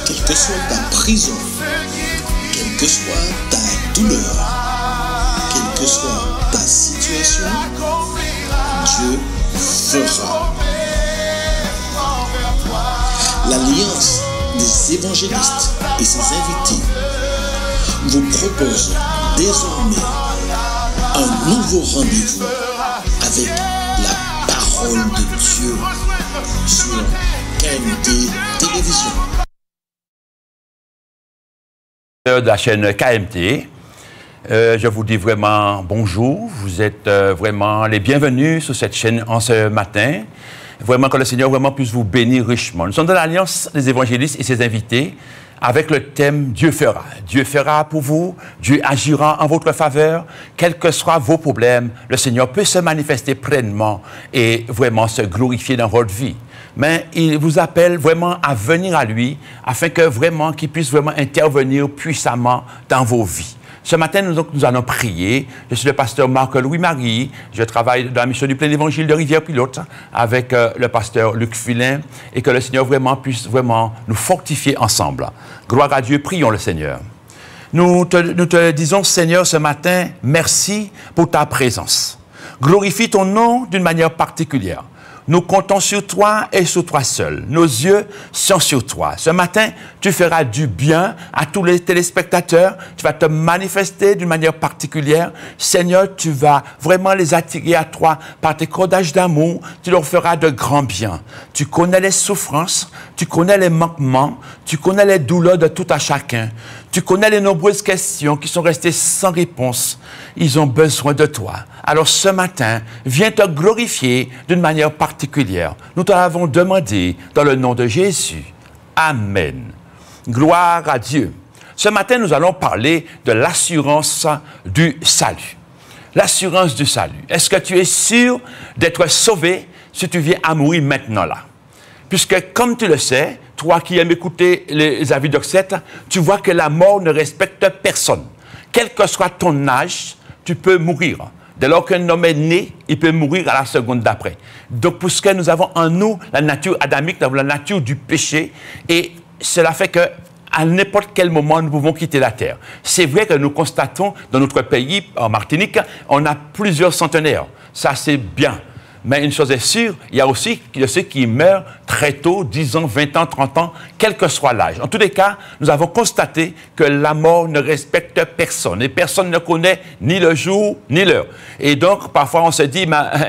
Quelle que soit ta prison, quelle que soit ta douleur, quelle que soit ta situation, Dieu fera. L'Alliance des évangélistes et ses invités vous propose désormais un nouveau rendez-vous avec la parole de Dieu sur KMT Télévision. De la chaîne KMT, je vous dis vraiment bonjour. Vous êtes vraiment les bienvenus sur cette chaîne en ce matin. Vraiment que le Seigneur vraiment puisse vous bénir richement. Nous sommes dans l'Alliance des évangélistes et ses invités avec le thème Dieu fera. Dieu fera pour vous, Dieu agira en votre faveur, quels que soient vos problèmes, le Seigneur peut se manifester pleinement et vraiment se glorifier dans votre vie. Mais il vous appelle vraiment à venir à lui afin que vraiment qu'il puisse vraiment intervenir puissamment dans vos vies. Ce matin, nous allons prier. Je suis le pasteur Marc-Louis-Marie. Je travaille dans la mission du plein évangile de Rivière-Pilote avec le pasteur Luc Filin et que le Seigneur vraiment puisse vraiment nous fortifier ensemble. Gloire à Dieu, prions le Seigneur. Nous te disons, Seigneur, ce matin, merci pour ta présence. Glorifie ton nom d'une manière particulière. Nous comptons sur toi et sur toi seul. Nos yeux sont sur toi. Ce matin, tu feras du bien à tous les téléspectateurs. Tu vas te manifester d'une manière particulière. Seigneur, tu vas vraiment les attirer à toi par tes cordages d'amour. Tu leur feras de grands biens. Tu connais les souffrances, tu connais les manquements, tu connais les douleurs de tout à chacun. Tu connais les nombreuses questions qui sont restées sans réponse. Ils ont besoin de toi. Alors ce matin, viens te glorifier d'une manière particulière. Nous te l'avons demandé dans le nom de Jésus. Amen. Gloire à Dieu. Ce matin, nous allons parler de l'assurance du salut. L'assurance du salut. Est-ce que tu es sûr d'être sauvé si tu viens à mourir maintenant là? Puisque, comme tu le sais, toi qui aimes écouter les avis d'Oxette, tu vois que la mort ne respecte personne. Quel que soit ton âge, tu peux mourir. Dès lors qu'un homme est né, il peut mourir à la seconde d'après. Donc, puisque nous avons en nous la nature adamique, la nature du péché, et cela fait que à n'importe quel moment, nous pouvons quitter la terre. C'est vrai que nous constatons dans notre pays, en Martinique, on a plusieurs centenaires. Ça, c'est bien. Mais une chose est sûre, il y a aussi ceux qui meurent très tôt, 10 ans, 20 ans, 30 ans, quel que soit l'âge. En tous les cas, nous avons constaté que la mort ne respecte personne. Et personne ne connaît ni le jour, ni l'heure. Et donc, parfois, on se dit,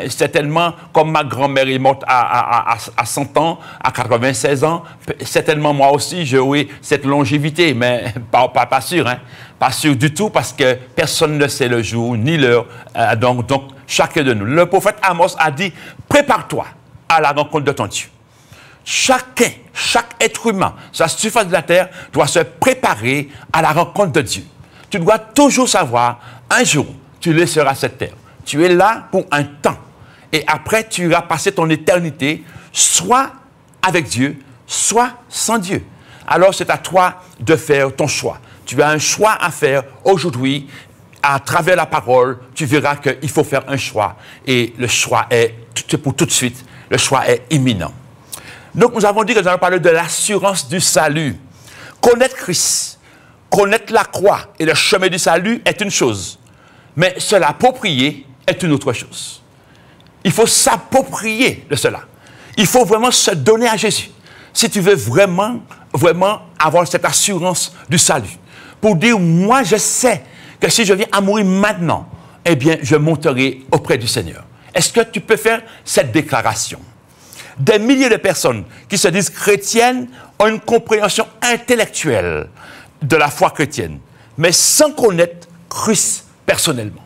c'est tellement comme ma grand-mère est morte à 100 ans, à 96 ans, certainement moi aussi, j'aurai cette longévité, mais pas sûr, hein? Pas sûr du tout, parce que personne ne sait le jour, ni l'heure. Donc, chacun de nous. Le prophète Amos a dit, prépare-toi à la rencontre de ton Dieu. Chaque être humain, sur la surface de la terre, doit se préparer à la rencontre de Dieu. Tu dois toujours savoir, un jour, tu laisseras cette terre. Tu es là pour un temps. Et après, tu iras passer ton éternité, soit avec Dieu, soit sans Dieu. Alors, c'est à toi de faire ton choix. Tu as un choix à faire aujourd'hui. À travers la parole, tu verras qu'il faut faire un choix. Et le choix est pour tout de suite. Le choix est imminent. Donc, nous avons dit que nous allons parler de l'assurance du salut. Connaître Christ, connaître la croix et le chemin du salut est une chose. Mais se l'approprier est une autre chose. Il faut s'approprier de cela. Il faut vraiment se donner à Jésus. Si tu veux vraiment avoir cette assurance du salut. Pour dire, moi, je sais que si je viens à mourir maintenant, eh bien, je monterai auprès du Seigneur. Est-ce que tu peux faire cette déclaration? Des milliers de personnes qui se disent chrétiennes ont une compréhension intellectuelle de la foi chrétienne, mais sans connaître Christ personnellement.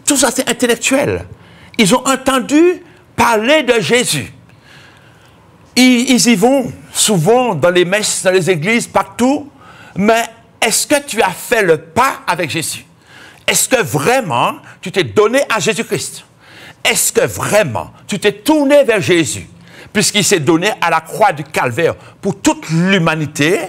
Tout ça, c'est intellectuel. Ils ont entendu parler de Jésus. Ils y vont souvent dans les messes, dans les églises, partout, mais est-ce que tu as fait le pas avec Jésus? Est-ce que vraiment tu t'es donné à Jésus-Christ? Est-ce que vraiment tu t'es tourné vers Jésus? Puisqu'il s'est donné à la croix du Calvaire pour toute l'humanité,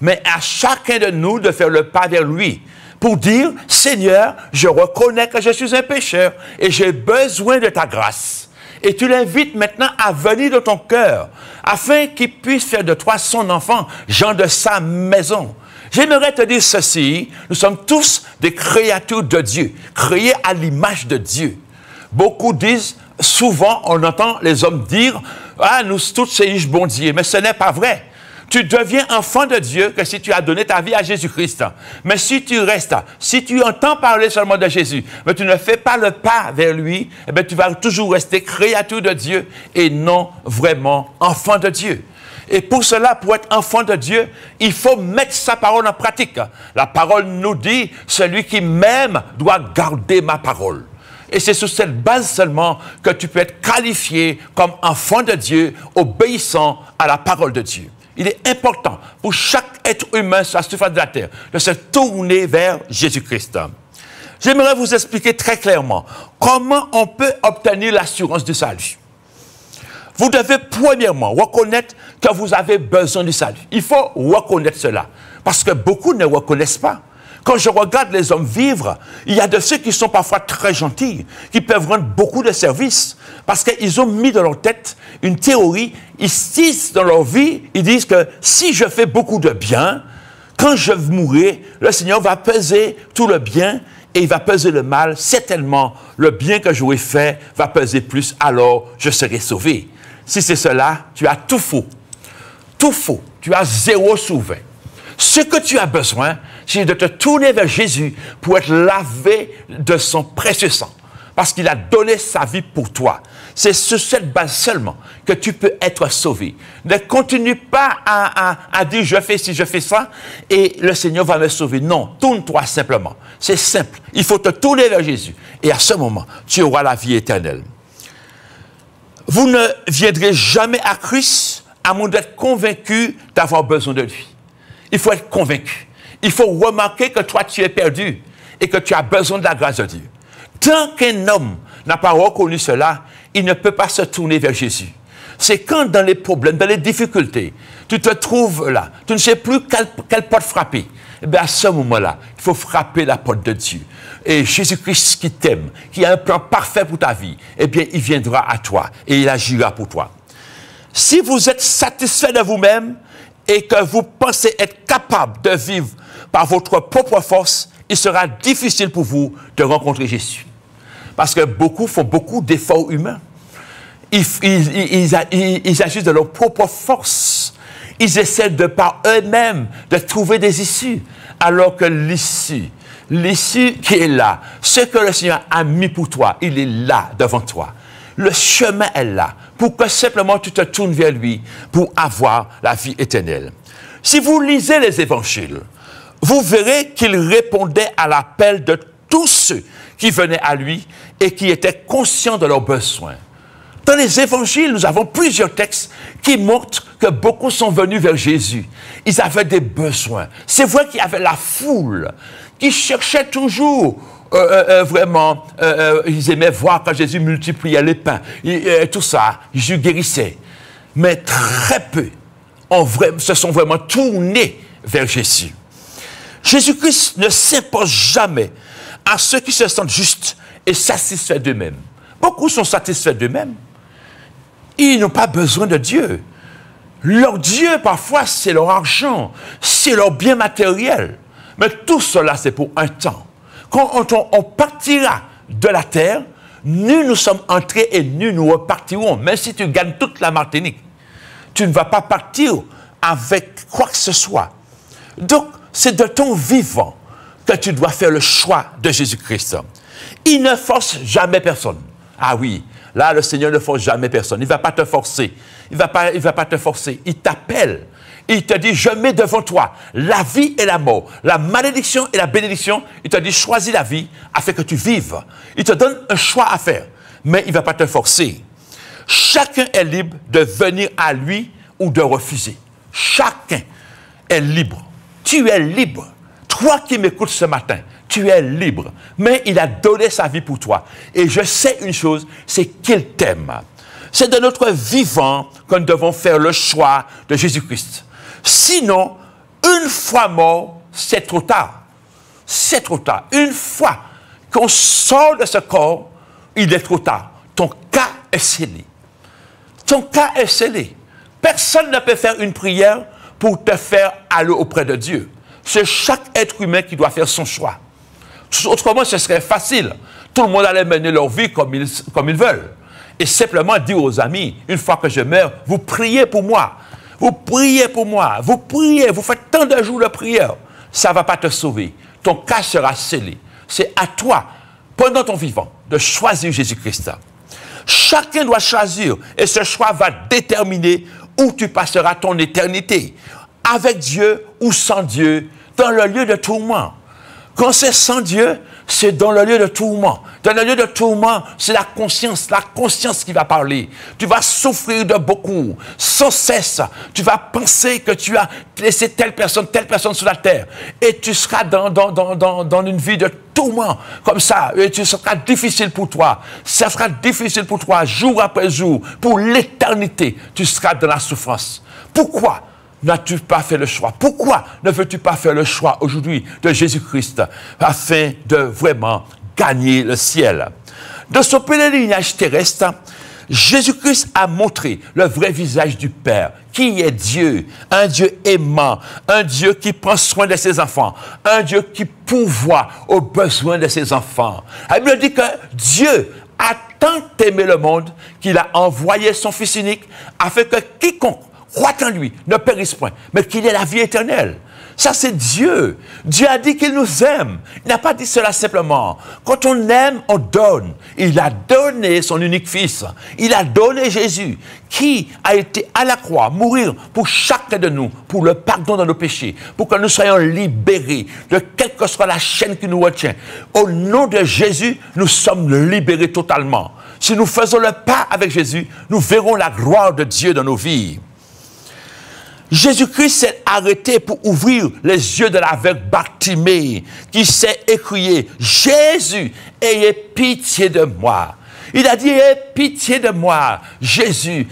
mais à chacun de nous de faire le pas vers lui. Pour dire, Seigneur, je reconnais que je suis un pécheur et j'ai besoin de ta grâce. Et tu l'invites maintenant à venir dans ton cœur, afin qu'il puisse faire de toi son enfant, gens de sa maison. J'aimerais te dire ceci, nous sommes tous des créatures de Dieu, créés à l'image de Dieu. Beaucoup disent, souvent on entend les hommes dire, « Ah, nous tous c'est bon Dieu », mais ce n'est pas vrai. Tu deviens enfant de Dieu que si tu as donné ta vie à Jésus-Christ. Mais si tu restes, si tu entends parler seulement de Jésus, mais tu ne fais pas le pas vers lui, eh bien, tu vas toujours rester créature de Dieu et non vraiment enfant de Dieu. Et pour cela, pour être enfant de Dieu, il faut mettre sa parole en pratique. La parole nous dit, celui qui m'aime doit garder ma parole. Et c'est sur cette base seulement que tu peux être qualifié comme enfant de Dieu, obéissant à la parole de Dieu. Il est important pour chaque être humain sur la surface de la terre de se tourner vers Jésus-Christ. J'aimerais vous expliquer très clairement comment on peut obtenir l'assurance du salut. Vous devez premièrement reconnaître que vous avez besoin du salut. Il faut reconnaître cela, parce que beaucoup ne reconnaissent pas. Quand je regarde les hommes vivre, il y a de ceux qui sont parfois très gentils, qui peuvent rendre beaucoup de services, parce qu'ils ont mis dans leur tête une théorie, ils disent dans leur vie, ils disent que si je fais beaucoup de bien, quand je mourrai, le Seigneur va peser tout le bien et il va peser le mal. Certainement, le bien que j'aurai fait va peser plus, alors je serai sauvé. Si c'est cela, tu as tout faux. Tout faux. Tu as 0 sur 20. Ce que tu as besoin, c'est de te tourner vers Jésus pour être lavé de son précieux sang. Parce qu'il a donné sa vie pour toi. C'est sur cette base seulement que tu peux être sauvé. Ne continue pas à dire « je fais ci, je fais ça » et le Seigneur va me sauver. Non, tourne-toi simplement. C'est simple. Il faut te tourner vers Jésus. Et à ce moment, tu auras la vie éternelle. Vous ne viendrez jamais à Christ à moins d'être convaincu d'avoir besoin de lui. Il faut être convaincu. Il faut remarquer que toi, tu es perdu et que tu as besoin de la grâce de Dieu. Tant qu'un homme n'a pas reconnu cela, il ne peut pas se tourner vers Jésus. C'est quand dans les problèmes, dans les difficultés, tu te trouves là, tu ne sais plus quelle porte frapper. Eh bien, à ce moment-là, il faut frapper la porte de Dieu. Et Jésus-Christ qui t'aime, qui a un plan parfait pour ta vie, eh bien, il viendra à toi et il agira pour toi. Si vous êtes satisfait de vous-même et que vous pensez être capable de vivre par votre propre force, il sera difficile pour vous de rencontrer Jésus. Parce que beaucoup font beaucoup d'efforts humains. Ils agissent de leur propre force. Ils essaient de par eux-mêmes de trouver des issues. Alors que l'issue qui est là, ce que le Seigneur a mis pour toi, il est là devant toi. Le chemin est là pour que simplement tu te tournes vers lui pour avoir la vie éternelle. Si vous lisez les évangiles, vous verrez qu'il répondait à l'appel de tous ceux qui venaient à lui et qui étaient conscients de leurs besoins. Dans les évangiles, nous avons plusieurs textes qui montrent que beaucoup sont venus vers Jésus. Ils avaient des besoins. C'est vrai qu'il y avait la foule qui cherchait toujours vraiment, ils aimaient voir quand Jésus multipliait les pains, tout ça, Jésus guérissait. Mais très peu se sont vraiment tournés vers Jésus. Jésus-Christ ne s'impose jamais à ceux qui se sentent justes et satisfaits d'eux-mêmes. Beaucoup sont satisfaits d'eux-mêmes. Ils n'ont pas besoin de Dieu. Leur Dieu, parfois, c'est leur argent, c'est leur bien matériel. Mais tout cela, c'est pour un temps. Quand on partira de la terre, nous sommes entrés et nous repartirons. Même si tu gagnes toute la Martinique, tu ne vas pas partir avec quoi que ce soit. Donc, c'est de ton vivant que tu dois faire le choix de Jésus-Christ. Il ne force jamais personne. Ah oui, là, le Seigneur ne force jamais personne. Il ne va pas te forcer. Il va pas te forcer. Il t'appelle. Il te dit, je mets devant toi la vie et la mort, la malédiction et la bénédiction. Il te dit, choisis la vie afin que tu vives. Il te donne un choix à faire, mais il ne va pas te forcer. Chacun est libre de venir à lui ou de refuser. Chacun est libre. Tu es libre. Toi qui m'écoutes ce matin, tu es libre. Mais il a donné sa vie pour toi. Et je sais une chose, c'est qu'il t'aime. C'est de notre vivant que nous devons faire le choix de Jésus-Christ. Sinon, une fois mort, c'est trop tard. C'est trop tard. Une fois qu'on sort de ce corps, il est trop tard. Ton cas est scellé. Ton cas est scellé. Personne ne peut faire une prière pour te faire aller auprès de Dieu. C'est chaque être humain qui doit faire son choix. Autrement, ce serait facile. Tout le monde allait mener leur vie comme ils veulent. Et simplement dire aux amis, une fois que je meurs, vous priez pour moi. Vous priez pour moi. Vous priez. Vous faites tant de jours de prière. Ça ne va pas te sauver. Ton cas sera scellé. C'est à toi, pendant ton vivant, de choisir Jésus-Christ. Chacun doit choisir. Et ce choix va déterminer où tu passeras ton éternité. Avec Dieu ou sans Dieu, dans le lieu de tourment. Quand c'est sans Dieu, c'est dans le lieu de tourment. Dans le lieu de tourment, c'est la conscience qui va parler. Tu vas souffrir de beaucoup, sans cesse. Tu vas penser que tu as laissé telle personne sur la terre. Et tu seras dans une vie de tourment, comme ça. Et ce sera difficile pour toi. Ça sera difficile pour toi, jour après jour. Pour l'éternité, tu seras dans la souffrance. Pourquoi n'as-tu pas fait le choix? Pourquoi ne veux-tu pas faire le choix aujourd'hui de Jésus-Christ afin de vraiment gagner le ciel? Dans son pèlerinage terrestre, Jésus-Christ a montré le vrai visage du Père, qui est Dieu, un Dieu aimant, un Dieu qui prend soin de ses enfants, un Dieu qui pourvoit aux besoins de ses enfants. La Bible dit que Dieu a tant aimé le monde qu'il a envoyé son Fils unique afin que quiconque croit en lui, ne périsse point, mais qu'il ait la vie éternelle. Ça, c'est Dieu. Dieu a dit qu'il nous aime. Il n'a pas dit cela simplement. Quand on aime, on donne. Il a donné son unique Fils. Il a donné Jésus, qui a été à la croix, mourir pour chacun de nous, pour le pardon de nos péchés, pour que nous soyons libérés de quelle que soit la chaîne qui nous retient. Au nom de Jésus, nous sommes libérés totalement. Si nous faisons le pas avec Jésus, nous verrons la gloire de Dieu dans nos vies. Jésus-Christ s'est arrêté pour ouvrir les yeux de l'aveugle Bartimée, qui s'est écrié « Jésus, ayez pitié de moi ». Il a dit « Ayez pitié de moi ». Jésus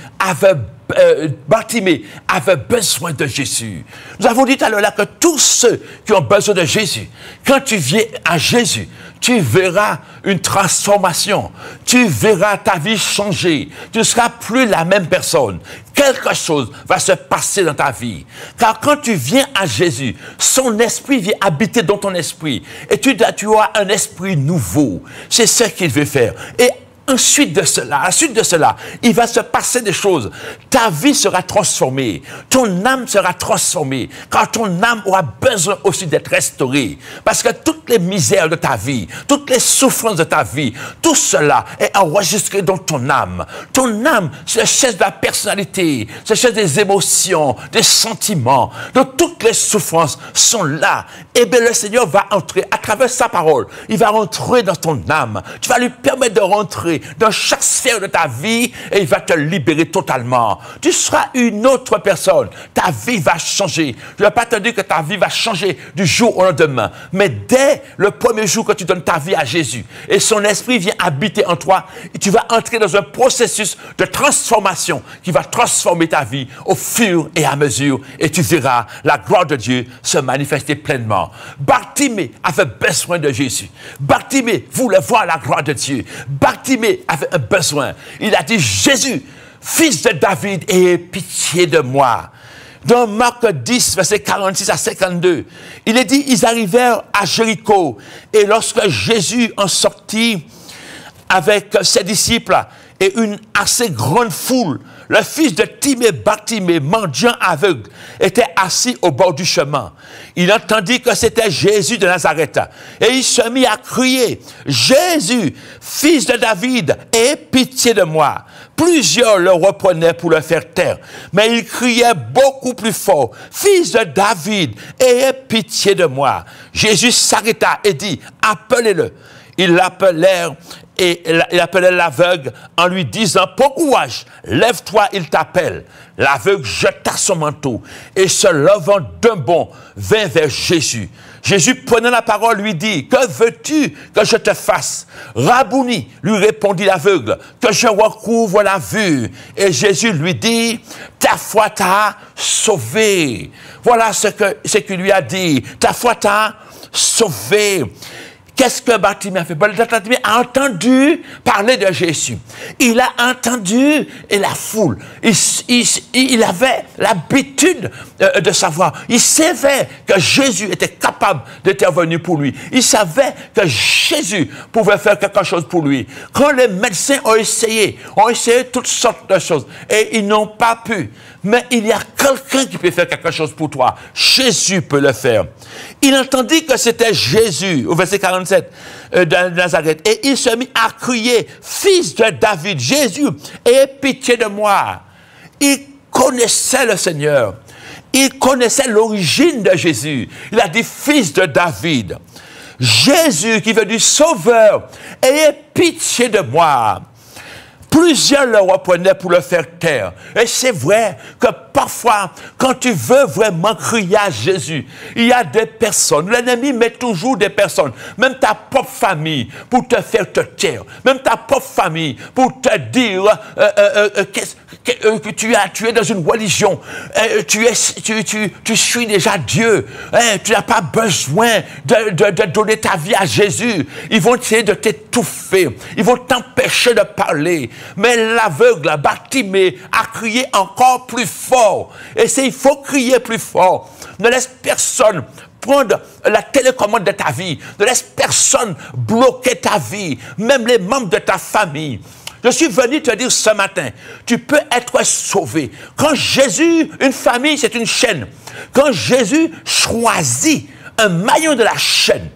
Bartimée avait besoin de Jésus. Nous avons dit tout à l'heure que tous ceux qui ont besoin de Jésus, quand tu viens à Jésus, tu verras une transformation. Tu verras ta vie changer. Tu ne seras plus la même personne. Quelque chose va se passer dans ta vie. Car quand tu viens à Jésus, son esprit vient habiter dans ton esprit. Et tu auras un esprit nouveau. C'est ce qu'il veut faire. Et ensuite de cela, il va se passer des choses. Ta vie sera transformée. Ton âme sera transformée. Car ton âme aura besoin aussi d'être restaurée. Parce que toutes les misères de ta vie, toutes les souffrances de ta vie, tout cela est enregistré dans ton âme. Ton âme, c'est le chef de la personnalité, c'est le chef des émotions, des sentiments. Donc toutes les souffrances sont là. Et bien le Seigneur va entrer à travers sa parole. Il va rentrer dans ton âme. Tu vas lui permettre de rentrer dans chaque sphère de ta vie et il va te libérer totalement. Tu seras une autre personne. Ta vie va changer. Je ne vais pas te dire que ta vie va changer du jour au lendemain. Mais dès le premier jour que tu donnes ta vie à Jésus et son esprit vient habiter en toi, et tu vas entrer dans un processus de transformation qui va transformer ta vie au fur et à mesure et tu verras la gloire de Dieu se manifester pleinement. Bartimée avait besoin de Jésus. Bartimée voulait voir la gloire de Dieu. Bartimée avait un besoin. Il a dit, Jésus, fils de David, ayez pitié de moi. Dans Marc 10, versets 46 à 52, il est dit, ils arrivèrent à Jéricho. Et lorsque Jésus en sortit avec ses disciples et une assez grande foule, le fils de Timée, Bartimée, mendiant aveugle, était assis au bord du chemin. Il entendit que c'était Jésus de Nazareth. Et il se mit à crier, « Jésus, fils de David, aie pitié de moi. » Plusieurs le reprenaient pour le faire taire. Mais il criait beaucoup plus fort, « Fils de David, aie pitié de moi. » Jésus s'arrêta et dit, « Appelez-le. » Ils l'appelèrent et il appelait l'aveugle en lui disant, « Prends courage, lève-toi, il t'appelle. » L'aveugle jeta son manteau et se levant d'un bond, vint vers Jésus. Jésus, prenant la parole, lui dit, « Que veux-tu que je te fasse? » « Rabouni, lui répondit l'aveugle, « Que je recouvre la vue. » Et Jésus lui dit, « Ta foi t'a sauvé. » Voilà ce qu'il lui a dit. « Ta foi t'a sauvé. » Qu'est-ce que Bartimée a fait? Bartimée a entendu parler de Jésus. Il a entendu la foule. Il avait l'habitude de savoir. Il savait que Jésus était capable d'intervenir pour lui. Il savait que Jésus pouvait faire quelque chose pour lui. Quand les médecins ont essayé toutes sortes de choses et ils n'ont pas pu. Mais il y a quelqu'un qui peut faire quelque chose pour toi. Jésus peut le faire. Il entendit que c'était Jésus, au verset 47 de Nazareth, et il se mit à crier, « Fils de David, Jésus, aie pitié de moi. » Il connaissait le Seigneur. Il connaissait l'origine de Jésus. Il a dit, « Fils de David. » Jésus qui veut dire Sauveur, ayez pitié de moi. Plusieurs le reprenaient pour le faire taire. Et c'est vrai que parfois, quand tu veux vraiment crier à Jésus, il y a des personnes, l'ennemi met toujours des personnes, même ta propre famille, pour te faire te taire, même ta propre famille, pour te dire que tu es dans une religion, tu suis déjà Dieu, tu n'as pas besoin de donner ta vie à Jésus. Ils vont essayer de t'étouffer, ils vont t'empêcher de parler. Mais l'aveugle, Bartimée, a crié encore plus fort. Et il faut crier plus fort. Ne laisse personne prendre la télécommande de ta vie. Ne laisse personne bloquer ta vie. Même les membres de ta famille. Je suis venu te dire ce matin, tu peux être sauvé. Quand Jésus, une famille, c'est une chaîne. Quand Jésus choisit un maillon de la chaîne,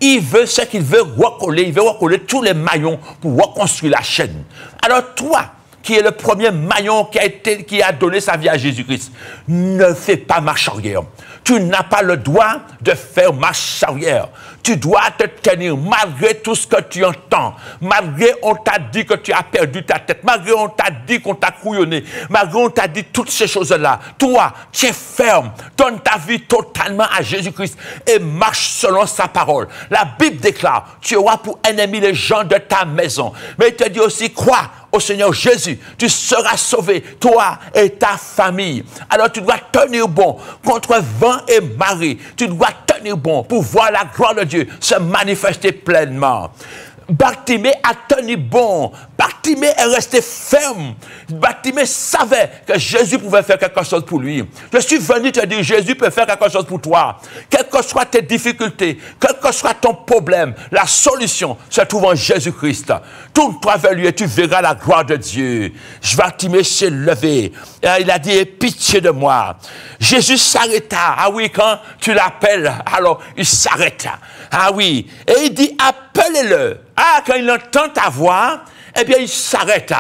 il veut ce qu'il veut recoller. Il veut recoller tous les maillons pour reconstruire la chaîne. Alors toi, qui est le premier maillon qui a donné sa vie à Jésus-Christ, ne fais pas marche arrière. Tu n'as pas le droit de faire marche arrière. Tu dois te tenir malgré tout ce que tu entends. Malgré on t'a dit que tu as perdu ta tête. Malgré on t'a dit qu'on t'a couillonné. Malgré on t'a dit toutes ces choses-là. Toi, tiens ferme. Donne ta vie totalement à Jésus-Christ et marche selon sa parole. La Bible déclare, tu auras pour ennemi les gens de ta maison. Mais il te dit aussi, crois au Seigneur Jésus, tu seras sauvé, toi et ta famille. Alors tu dois tenir bon contre vent et marée. Tu dois tenir bon pour voir la gloire de Dieu se manifester pleinement. Bartimée a tenu bon. Bartimée est resté ferme. Bartimée savait que Jésus pouvait faire quelque chose pour lui. Je suis venu te dire, Jésus peut faire quelque chose pour toi. Quelles que soient tes difficultés, quel que soit ton problème, la solution se trouve en Jésus-Christ. Tourne-toi vers lui et tu verras la gloire de Dieu. Bartimée s'est levé. Il a dit, pitié de moi. Jésus s'arrêta. Ah oui, quand tu l'appelles, alors il s'arrête. Ah oui. Et il dit, appelez-le. Ah, quand il entend ta voix, eh bien, il s'arrête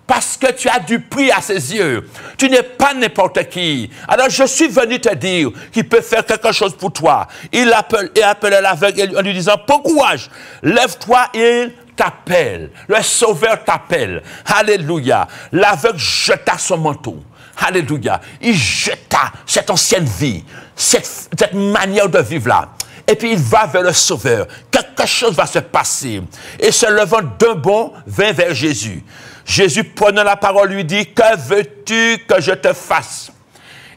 parce que tu as du prix à ses yeux. Tu n'es pas n'importe qui. Alors, je suis venu te dire qu'il peut faire quelque chose pour toi. Il appelle l'aveugle en lui disant, bon courage, lève-toi et il t'appelle. Le Sauveur t'appelle. Alléluia. L'aveugle jeta son manteau. Alléluia. Il jeta cette ancienne vie, cette manière de vivre là. Et puis il va vers le Sauveur. Quelque chose va se passer. Et se levant d'un bond, vint vers Jésus. Jésus, prenant la parole, lui dit, que veux-tu que je te fasse?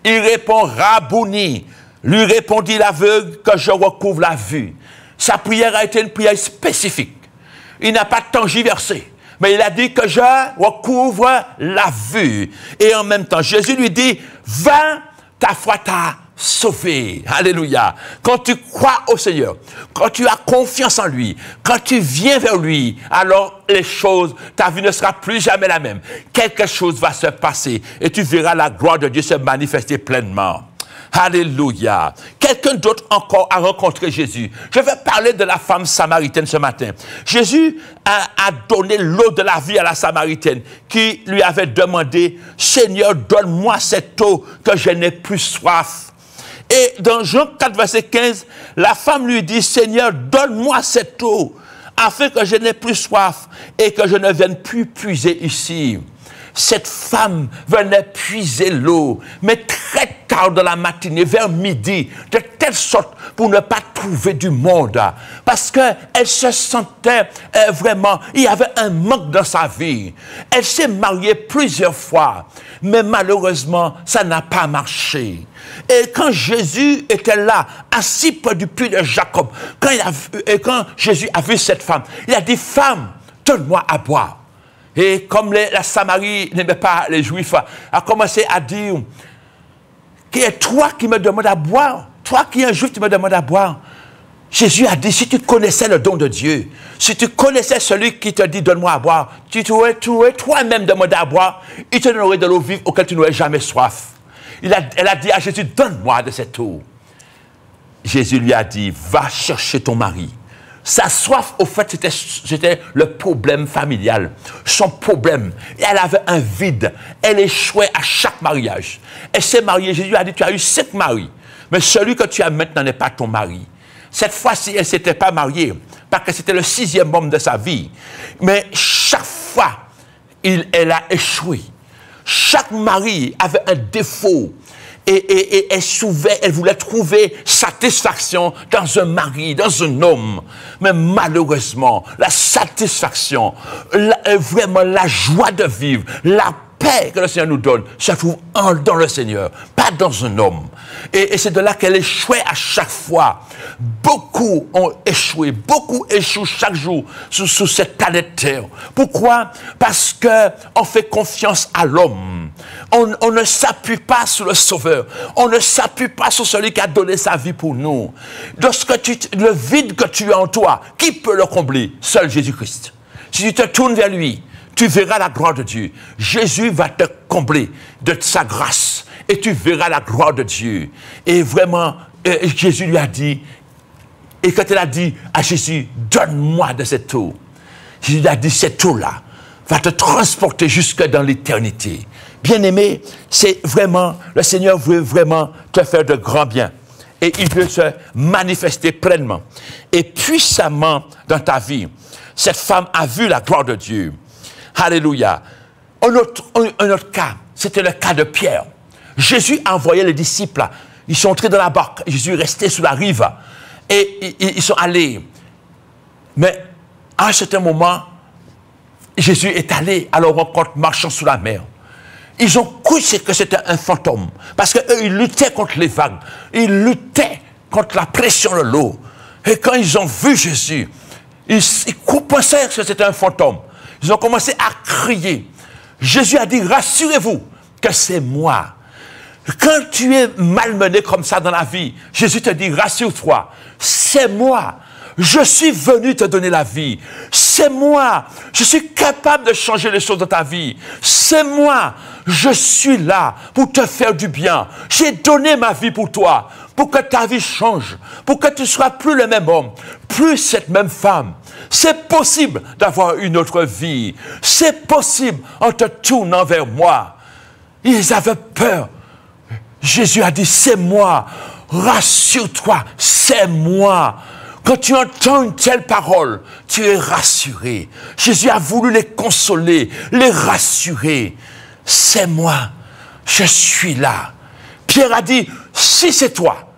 Il répond, Rabouni. Lui répondit l'aveugle, que je recouvre la vue. Sa prière a été une prière spécifique. Il n'a pas tergiversé. Mais il a dit que je recouvre la vue. Et en même temps, Jésus lui dit, va, ta foi t'a sauvé. Alléluia. Quand tu crois au Seigneur, quand tu as confiance en lui, quand tu viens vers lui, alors les choses, ta vie ne sera plus jamais la même. Quelque chose va se passer et tu verras la gloire de Dieu se manifester pleinement. Alléluia. Quelqu'un d'autre encore a rencontré Jésus. Je vais parler de la femme samaritaine ce matin. Jésus a donné l'eau de la vie à la samaritaine qui lui avait demandé, Seigneur, donne-moi cette eau que je n'ai plus soif. Et dans Jean 4, verset 15, la femme lui dit, Seigneur, donne-moi cette eau afin que je n'ai plus soif et que je ne vienne plus puiser ici. cette femme venait puiser l'eau, mais très tard dans la matinée, vers midi, de telle sorte pour ne pas trouver du monde. Parce qu'elle se sentait vraiment, il y avait un manque dans sa vie. Elle s'est mariée plusieurs fois, mais malheureusement, ça n'a pas marché. Et quand Jésus était là, assis près du puits de Jacob, quand Jésus a vu cette femme, il a dit, femme, donne-moi à boire. Et comme la Samarie n'aimait pas les Juifs, a commencé à dire, qui est toi qui me demandes à boire? Toi qui es un Juif, tu me demandes à boire. Jésus a dit, si tu connaissais le don de Dieu, si tu connaissais celui qui te dit, donne-moi à boire, tu t'aurais toi-même demandé à boire, il te donnerait de l'eau vive auquel tu n'aurais jamais soif. Elle a dit à Jésus, donne-moi de cette eau. Jésus lui a dit, va chercher ton mari. Sa soif, au fait, c'était le problème familial. Son problème. Elle avait un vide. Elle échouait à chaque mariage. Elle s'est mariée. Jésus a dit, tu as eu 5 maris. Mais celui que tu as maintenant n'est pas ton mari. Cette fois-ci, elle ne s'était pas mariée. Parce que c'était le 6e homme de sa vie. Mais chaque fois, elle a échoué. Chaque mari avait un défaut. Et elle voulait trouver satisfaction dans un mari, dans un homme. Mais malheureusement, la satisfaction, vraiment la joie de vivre, la paix que le Seigneur nous donne, se trouve dans le Seigneur, pas dans un homme. Et c'est de là qu'elle échouait à chaque fois. Beaucoup ont échoué, beaucoup échouent chaque jour sur cette planète Terre. Pourquoi? Parce qu'on fait confiance à l'homme. On ne s'appuie pas sur le Sauveur. On ne s'appuie pas sur celui qui a donné sa vie pour nous. Le vide que tu as en toi, qui peut le combler? Seul Jésus-Christ. Si tu te tournes vers lui, tu verras la gloire de Dieu. Jésus va te combler de sa grâce. Et tu verras la gloire de Dieu. Et vraiment, Jésus lui a dit, et quand elle a dit à Jésus, donne-moi de cette eau. Jésus lui a dit, cette eau-là va te transporter jusque dans l'éternité. Bien-aimé, c'est vraiment, le Seigneur veut vraiment te faire de grands biens. Et il veut se manifester pleinement et puissamment dans ta vie. Cette femme a vu la gloire de Dieu. Alléluia. Un autre cas, c'était le cas de Pierre. Jésus a envoyé les disciples. Ils sont entrés dans la barque. Jésus est resté sur la rive. Et ils sont allés. Mais à un certain moment, Jésus est allé à leur rencontre marchant sur la mer. Ils ont cru que c'était un fantôme. Parce qu'eux, ils luttaient contre les vagues. Ils luttaient contre la pression de l'eau. Et quand ils ont vu Jésus, ils pensaient que c'était un fantôme. Ils ont commencé à crier. Jésus a dit, rassurez-vous que c'est moi. Quand tu es malmené comme ça dans la vie, Jésus te dit, rassure-toi, c'est moi. Je suis venu te donner la vie. C'est moi. Je suis capable de changer les choses dans ta vie. C'est moi. Je suis là pour te faire du bien. J'ai donné ma vie pour toi, pour que ta vie change, pour que tu ne sois plus le même homme, plus cette même femme. C'est possible d'avoir une autre vie. C'est possible en te tournant vers moi. Ils avaient peur. Jésus a dit, c'est moi. Rassure-toi, c'est moi. Quand tu entends une telle parole, tu es rassuré. Jésus a voulu les consoler, les rassurer. C'est moi, je suis là. Pierre a dit, si c'est toi,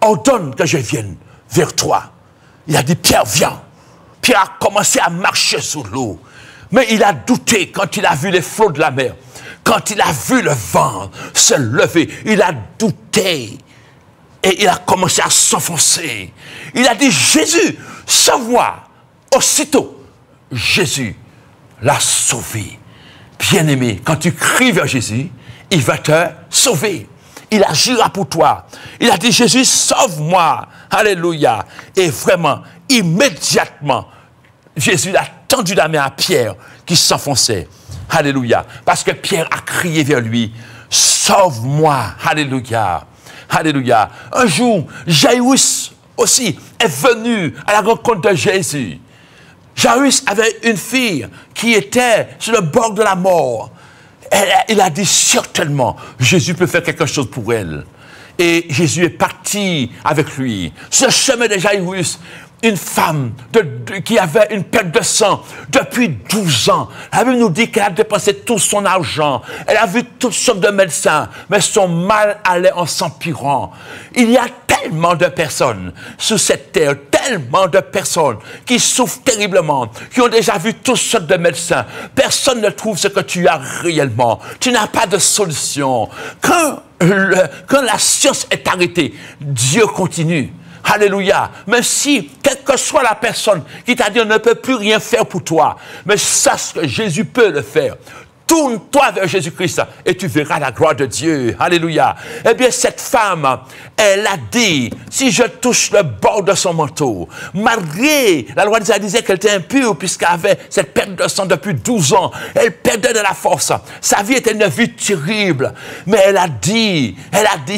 ordonne que je vienne vers toi. Il a dit, Pierre, viens. Pierre a commencé à marcher sur l'eau. Mais il a douté quand il a vu les flots de la mer. Quand il a vu le vent se lever, il a douté. Et il a commencé à s'enfoncer. Il a dit, Jésus, sauve-moi. Aussitôt, Jésus l'a sauvé. Bien-aimé, quand tu cries vers Jésus, il va te sauver. Il agira pour toi. Il a dit, Jésus, sauve-moi. Alléluia. Et vraiment, immédiatement, Jésus a tendu la main à Pierre qui s'enfonçait. Alléluia. Parce que Pierre a crié vers lui, sauve-moi. Alléluia. Alléluia. Un jour, Jairus aussi est venu à la rencontre de Jésus. Jairus avait une fille qui était sur le bord de la mort. Il a dit certainement, Jésus peut faire quelque chose pour elle. Et Jésus est parti avec lui. Sur le chemin de Jairus, une femme qui avait une perte de sang depuis 12 ans. La Bible nous dit qu'elle a dépensé tout son argent. Elle a vu toutes sortes de médecins, mais son mal allait en s'empirant. Il y a tellement de personnes sur cette terre, tellement de personnes qui souffrent terriblement, qui ont déjà vu toutes sortes de médecins. Personne ne trouve ce que tu as réellement. Tu n'as pas de solution. Quand la science est arrêtée, Dieu continue. Alléluia. Même si, quelle que soit la personne qui t'a dit on ne peut plus rien faire pour toi, mais sache que Jésus peut le faire. Tourne-toi vers Jésus-Christ et tu verras la gloire de Dieu. Alléluia. Eh bien, cette femme, elle a dit, si je touche le bord de son manteau, malgré, la loi d'Israël disait qu'elle était impure puisqu'elle avait cette perte de sang depuis 12 ans. Elle perdait de la force. Sa vie était une vie terrible. Mais elle a dit,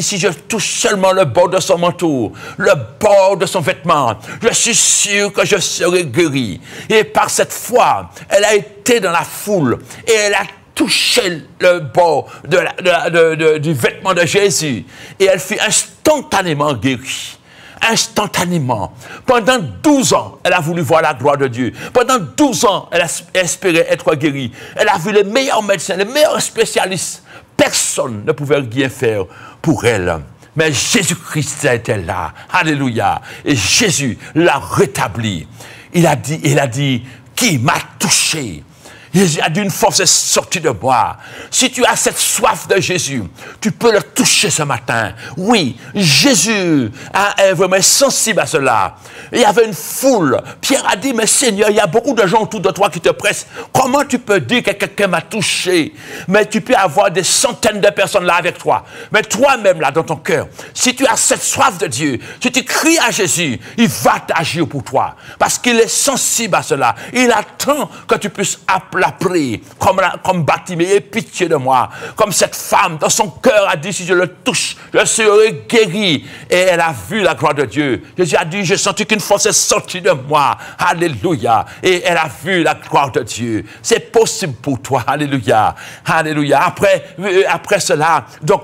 si je touche seulement le bord de son manteau, le bord de son vêtement, je suis sûr que je serai guérie. Et par cette foi, elle a été dans la foule et elle a touché le bord du vêtement de Jésus et elle fut instantanément guérie. Instantanément. Pendant 12 ans, elle a voulu voir la gloire de Dieu. Pendant 12 ans, elle espérait être guérie. Elle a vu les meilleurs médecins, les meilleurs spécialistes. Personne ne pouvait rien faire pour elle. Mais Jésus-Christ était là. Alléluia. Et Jésus l'a rétabli. Il a dit, qui m'a touché? Jésus a dit, une force est sortie de moi. Si tu as cette soif de Jésus, tu peux le toucher ce matin. Oui, Jésus est vraiment sensible à cela. Il y avait une foule. Pierre a dit, mais Seigneur, il y a beaucoup de gens autour de toi qui te pressent. Comment tu peux dire que quelqu'un m'a touché? Mais tu peux avoir des centaines de personnes là avec toi. Mais toi-même là, dans ton cœur, si tu as cette soif de Dieu, si tu cries à Jésus, il va t'agir pour toi. Parce qu'il est sensible à cela. Il attend que tu puisses la prier, comme Bartimée, aie pitié de moi. Comme cette femme, dans son cœur, a dit, si je le touche, je serai guéri. Et elle a vu la gloire de Dieu. Jésus a dit, j'ai senti qu'une force est sortie de moi. Alléluia. Et elle a vu la gloire de Dieu. C'est possible pour toi. Alléluia. Alléluia. Après cela, donc,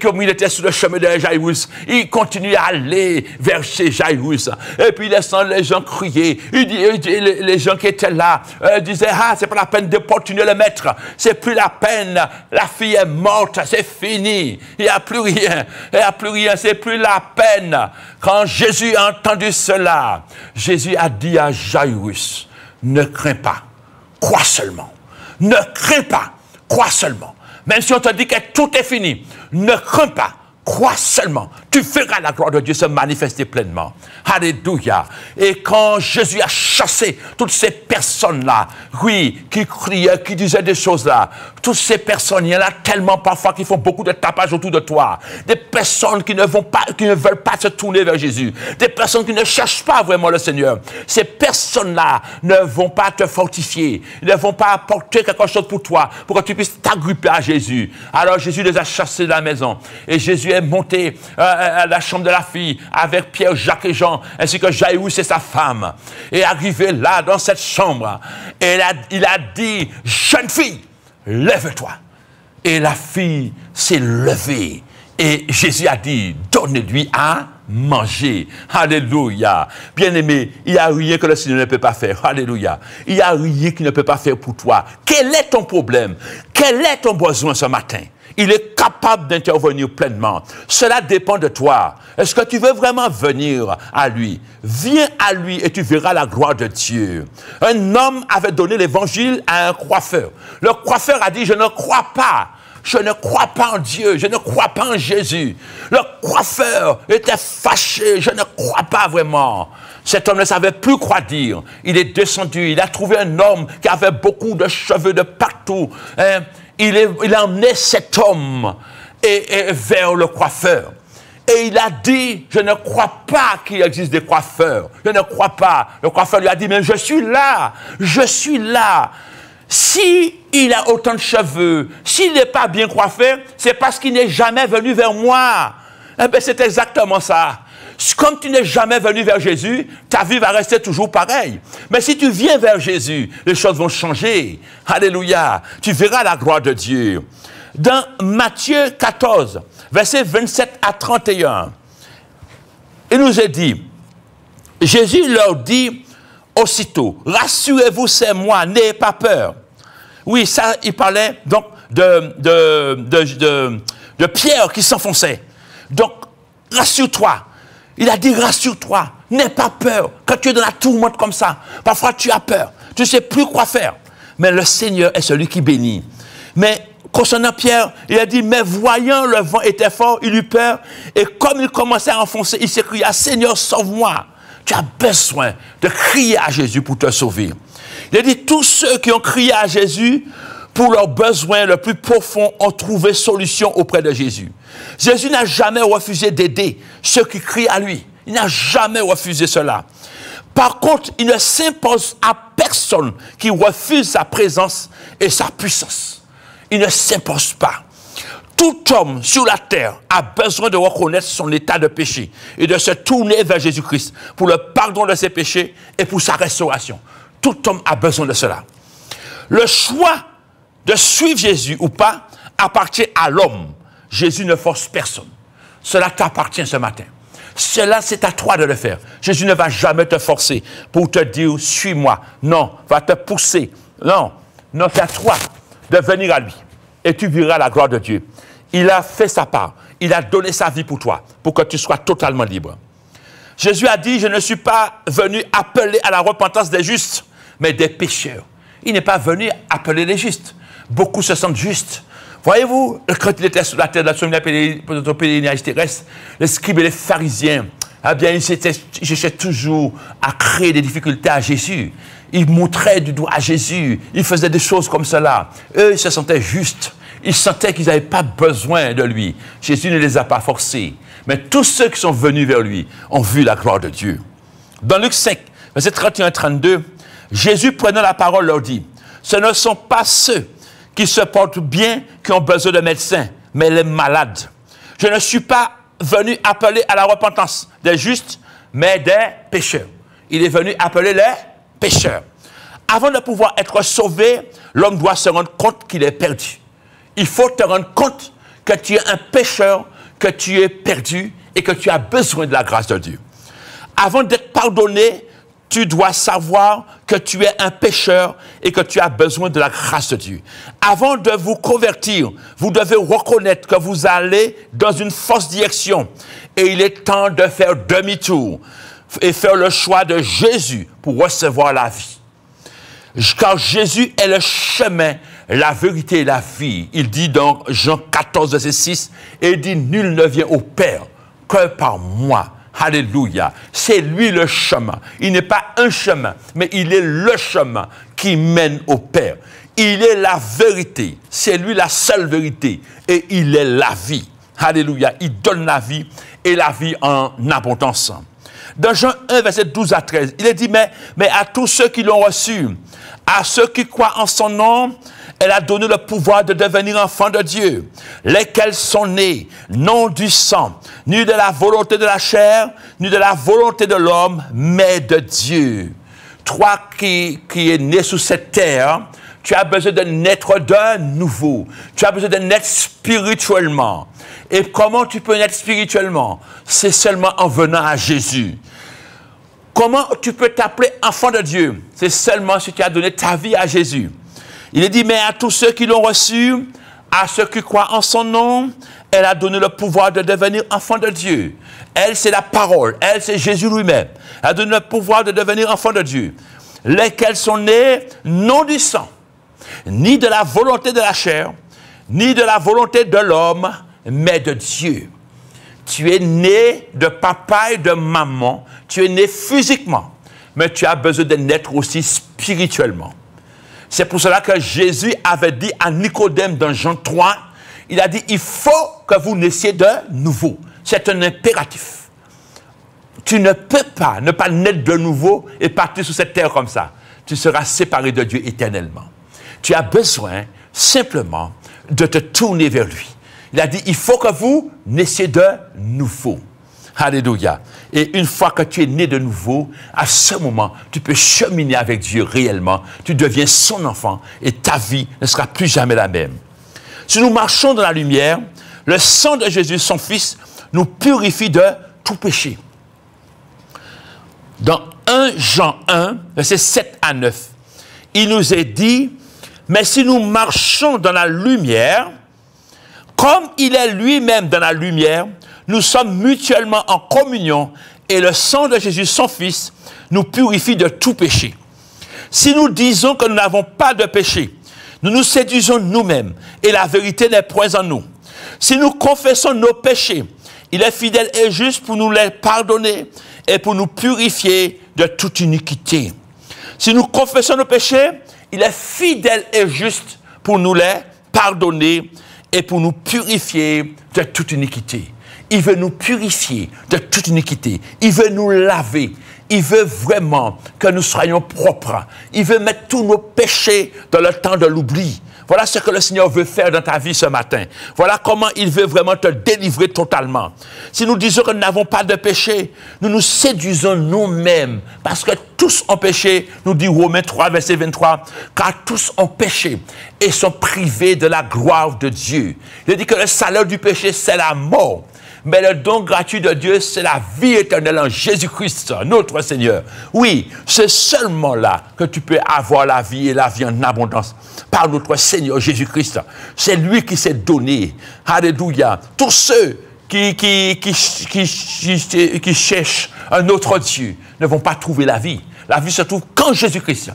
comme il était sur le chemin de Jaïrus, il continue à aller vers chez Jaïrus. Et puis, laissant les gens crier. Les gens qui étaient là disaient, c'est pas la peine d'importuner le maître. C'est plus la peine. La fille est morte. C'est fini. Il n'y a plus rien. Il n'y a plus rien. C'est plus la peine. Quand Jésus a entendu cela, Jésus a dit à Jaïrus, ne crains pas. Crois seulement. Ne crains pas. Crois seulement. Même si on te dit que tout est fini, ne crains pas. Crois seulement, tu verras la gloire de Dieu se manifester pleinement. Alléluia. Et quand Jésus a chassé toutes ces personnes-là, oui, qui criaient, qui disaient des choses-là, toutes ces personnes, il y en a tellement parfois qui font beaucoup de tapage autour de toi. Des personnes qui ne veulent pas se tourner vers Jésus. Des personnes qui ne cherchent pas vraiment le Seigneur. Ces personnes-là ne vont pas te fortifier. Ils ne vont pas apporter quelque chose pour toi, pour que tu puisses t'agripper à Jésus. Alors Jésus les a chassés de la maison. Et Jésus est monté à la chambre de la fille avec Pierre, Jacques et Jean, ainsi que Jaïrus et sa femme. Et arrivé là, dans cette chambre, et il a dit, jeune fille, lève-toi. Et la fille s'est levée. Et Jésus a dit, donnez-lui à manger. Alléluia. Bien-aimé, il n'y a rien que le Seigneur ne peut pas faire. Alléluia. Il n'y a rien qu'il ne peut pas faire pour toi. Quel est ton problème? Quel est ton besoin ce matin? Il est capable d'intervenir pleinement. Cela dépend de toi. Est-ce que tu veux vraiment venir à lui? Viens à lui et tu verras la gloire de Dieu. Un homme avait donné l'évangile à un coiffeur. Le coiffeur a dit, je ne crois pas. Je ne crois pas en Dieu, je ne crois pas en Jésus. Le coiffeur était fâché, je ne crois pas vraiment. Cet homme ne savait plus quoi dire. Il est descendu, il a trouvé un homme qui avait beaucoup de cheveux de partout. Il a emmené cet homme vers le coiffeur. Et il a dit, je ne crois pas qu'il existe des coiffeurs. Je ne crois pas. Le coiffeur lui a dit, mais je suis là. Je suis là. S'il a autant de cheveux, s'il n'est pas bien coiffé, c'est parce qu'il n'est jamais venu vers moi. Eh bien, c'est exactement ça. Comme tu n'es jamais venu vers Jésus, ta vie va rester toujours pareille. Mais si tu viens vers Jésus, les choses vont changer. Alléluia. Tu verras la gloire de Dieu. Dans Matthieu 14, versets 27 à 31, il nous est dit, Jésus leur dit aussitôt, rassurez-vous, c'est moi, n'ayez pas peur. Oui, ça, il parlait donc de Pierre qui s'enfonçait. Donc, rassure-toi. Il a dit, rassure-toi, n'aie pas peur. Quand tu es dans la tourmente comme ça, parfois tu as peur, tu ne sais plus quoi faire. Mais le Seigneur est celui qui bénit. Mais concernant Pierre, il a dit, mais voyant le vent était fort, il eut peur, et comme il commençait à enfoncer, il s'écria, Seigneur, sauve-moi. Tu as besoin de crier à Jésus pour te sauver. Il a dit, tous ceux qui ont crié à Jésus, pour leurs besoins le plus profond, ont trouvé solution auprès de Jésus. Jésus n'a jamais refusé d'aider ceux qui crient à lui. Il n'a jamais refusé cela. Par contre, il ne s'impose à personne qui refuse sa présence et sa puissance. Il ne s'impose pas. Tout homme sur la terre a besoin de reconnaître son état de péché et de se tourner vers Jésus-Christ pour le pardon de ses péchés et pour sa restauration. Tout homme a besoin de cela. Le choix de suivre Jésus ou pas appartient à l'homme. Jésus ne force personne. Cela t'appartient ce matin. Cela, c'est à toi de le faire. Jésus ne va jamais te forcer pour te dire, suis-moi. Non, va te pousser. Non, c'est à toi de venir à lui. Et tu verras la gloire de Dieu. Il a fait sa part. Il a donné sa vie pour toi, pour que tu sois totalement libre. Jésus a dit, je ne suis pas venu appeler à la repentance des justes, mais des pécheurs. Il n'est pas venu appeler les justes. Beaucoup se sentent justes. Voyez-vous, quand il était sur la terre, dans son pèlerinage terrestre, les scribes et les pharisiens, eh bien, ils cherchaient toujours à créer des difficultés à Jésus. Ils montraient du doigt à Jésus. Ils faisaient des choses comme cela. Eux, ils se sentaient justes. Ils sentaient qu'ils n'avaient pas besoin de lui. Jésus ne les a pas forcés. Mais tous ceux qui sont venus vers lui ont vu la gloire de Dieu. Dans Luc 5, verset 31-32, Jésus, prenant la parole, leur dit, « Ce ne sont pas ceux qui se portent bien qui ont besoin de médecins, mais les malades. Je ne suis pas venu appeler à la repentance des justes, mais des pécheurs. » Il est venu appeler les pécheurs. Avant de pouvoir être sauvé, l'homme doit se rendre compte qu'il est perdu. Il faut te rendre compte que tu es un pécheur, que tu es perdu et que tu as besoin de la grâce de Dieu. Avant d'être pardonné, tu dois savoir que tu es un pécheur et que tu as besoin de la grâce de Dieu. Avant de vous convertir, vous devez reconnaître que vous allez dans une fausse direction. Et il est temps de faire demi-tour et faire le choix de Jésus pour recevoir la vie. Car Jésus est le chemin, la vérité et la vie. Il dit dans Jean 14, verset 6, et il dit, nul ne vient au Père que par moi. Alléluia. C'est lui le chemin. Il n'est pas un chemin, mais il est le chemin qui mène au Père. Il est la vérité. C'est lui la seule vérité. Et il est la vie. Alléluia. Il donne la vie et la vie en abondance. Dans Jean 1, verset 12 à 13, il est dit, mais à tous ceux qui l'ont reçu, à ceux qui croient en son nom, elle a donné le pouvoir de devenir enfants de Dieu, lesquels sont nés, non du sang, ni de la volonté de la chair, ni de la volonté de l'homme, mais de Dieu. Toi qui es né sous cette terre, tu as besoin de naître de nouveau. Tu as besoin de naître spirituellement. Et comment tu peux naître spirituellement? C'est seulement en venant à Jésus. Comment tu peux t'appeler enfant de Dieu? C'est seulement si tu as donné ta vie à Jésus. Il est dit, mais à tous ceux qui l'ont reçu, à ceux qui croient en son nom, elle a donné le pouvoir de devenir enfant de Dieu. Elle, c'est la parole. Elle, c'est Jésus lui-même. Elle a donné le pouvoir de devenir enfant de Dieu. Lesquels sont nés non du sang, ni de la volonté de la chair, ni de la volonté de l'homme, mais de Dieu. Tu es né de papa et de maman. Tu es né physiquement, mais tu as besoin de naître aussi spirituellement. C'est pour cela que Jésus avait dit à Nicodème dans Jean 3, il a dit, il faut que vous naissiez de nouveau. C'est un impératif. Tu ne peux pas ne pas naître de nouveau et partir sur cette terre comme ça. Tu seras séparé de Dieu éternellement. Tu as besoin simplement de te tourner vers lui. Il a dit, il faut que vous naissiez de nouveau. Alléluia. Et une fois que tu es né de nouveau, à ce moment, tu peux cheminer avec Dieu réellement. Tu deviens son enfant et ta vie ne sera plus jamais la même. Si nous marchons dans la lumière, le sang de Jésus, son Fils, nous purifie de tout péché. Dans 1 Jean 1, versets 7 à 9, il nous est dit, « Mais si nous marchons dans la lumière, comme il est lui-même dans la lumière, nous sommes mutuellement en communion et le sang de Jésus, son Fils, nous purifie de tout péché. Si nous disons que nous n'avons pas de péché, nous nous séduisons nous-mêmes et la vérité n'est point en nous. Si nous confessons nos péchés, il est fidèle et juste pour nous les pardonner et pour nous purifier de toute iniquité. Si nous confessons nos péchés, il est fidèle et juste pour nous les pardonner et pour nous purifier de toute iniquité. Il veut nous purifier de toute iniquité. Il veut nous laver. Il veut vraiment que nous soyons propres. Il veut mettre tous nos péchés dans le temps de l'oubli. Voilà ce que le Seigneur veut faire dans ta vie ce matin. Voilà comment il veut vraiment te délivrer totalement. Si nous disons que nous n'avons pas de péché, nous nous séduisons nous-mêmes. Parce que tous ont péché, nous dit Romains 3, verset 23, car tous ont péché et sont privés de la gloire de Dieu. Il dit que le salaire du péché, c'est la mort. Mais le don gratuit de Dieu, c'est la vie éternelle en Jésus-Christ, notre Seigneur. Oui, c'est seulement là que tu peux avoir la vie et la vie en abondance par notre Seigneur Jésus-Christ. C'est lui qui s'est donné. Alléluia. Tous ceux qui cherchent un autre Dieu ne vont pas trouver la vie. La vie se trouve qu'en Jésus-Christ.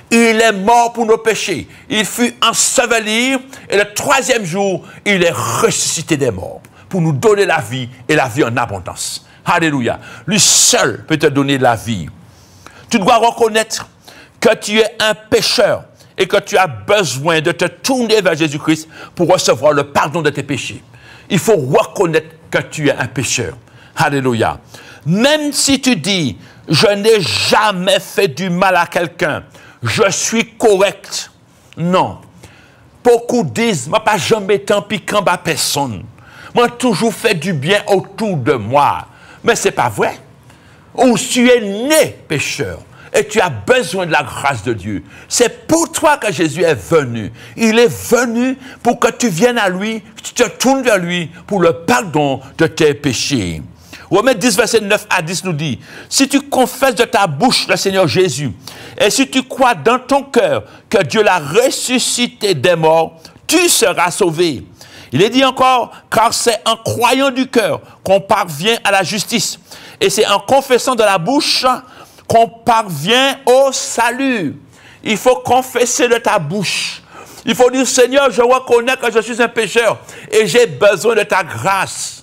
Il est mort pour nos péchés. Il fut enseveli et le 3e jour, il est ressuscité des morts pour nous donner la vie et la vie en abondance. Alléluia. Lui seul peut te donner la vie. Tu dois reconnaître que tu es un pécheur et que tu as besoin de te tourner vers Jésus-Christ pour recevoir le pardon de tes péchés. Il faut reconnaître que tu es un pécheur. Alléluia. Même si tu dis, je n'ai jamais fait du mal à quelqu'un, je suis correct. Non. Beaucoup disent, moi pas jamais tant pis qu'en bas personne. Moi, toujours fait du bien autour de moi. Mais ce n'est pas vrai. Ou tu es né pécheur et tu as besoin de la grâce de Dieu. C'est pour toi que Jésus est venu. Il est venu pour que tu viennes à lui, que tu te tournes vers lui pour le pardon de tes péchés. Romains 10, verset 9 à 10 nous dit, « Si tu confesses de ta bouche le Seigneur Jésus, et si tu crois dans ton cœur que Dieu l'a ressuscité des morts, tu seras sauvé. » Il est dit encore, car c'est en croyant du cœur qu'on parvient à la justice. Et c'est en confessant de la bouche qu'on parvient au salut. Il faut confesser de ta bouche. Il faut dire, Seigneur, je reconnais que je suis un pécheur et j'ai besoin de ta grâce.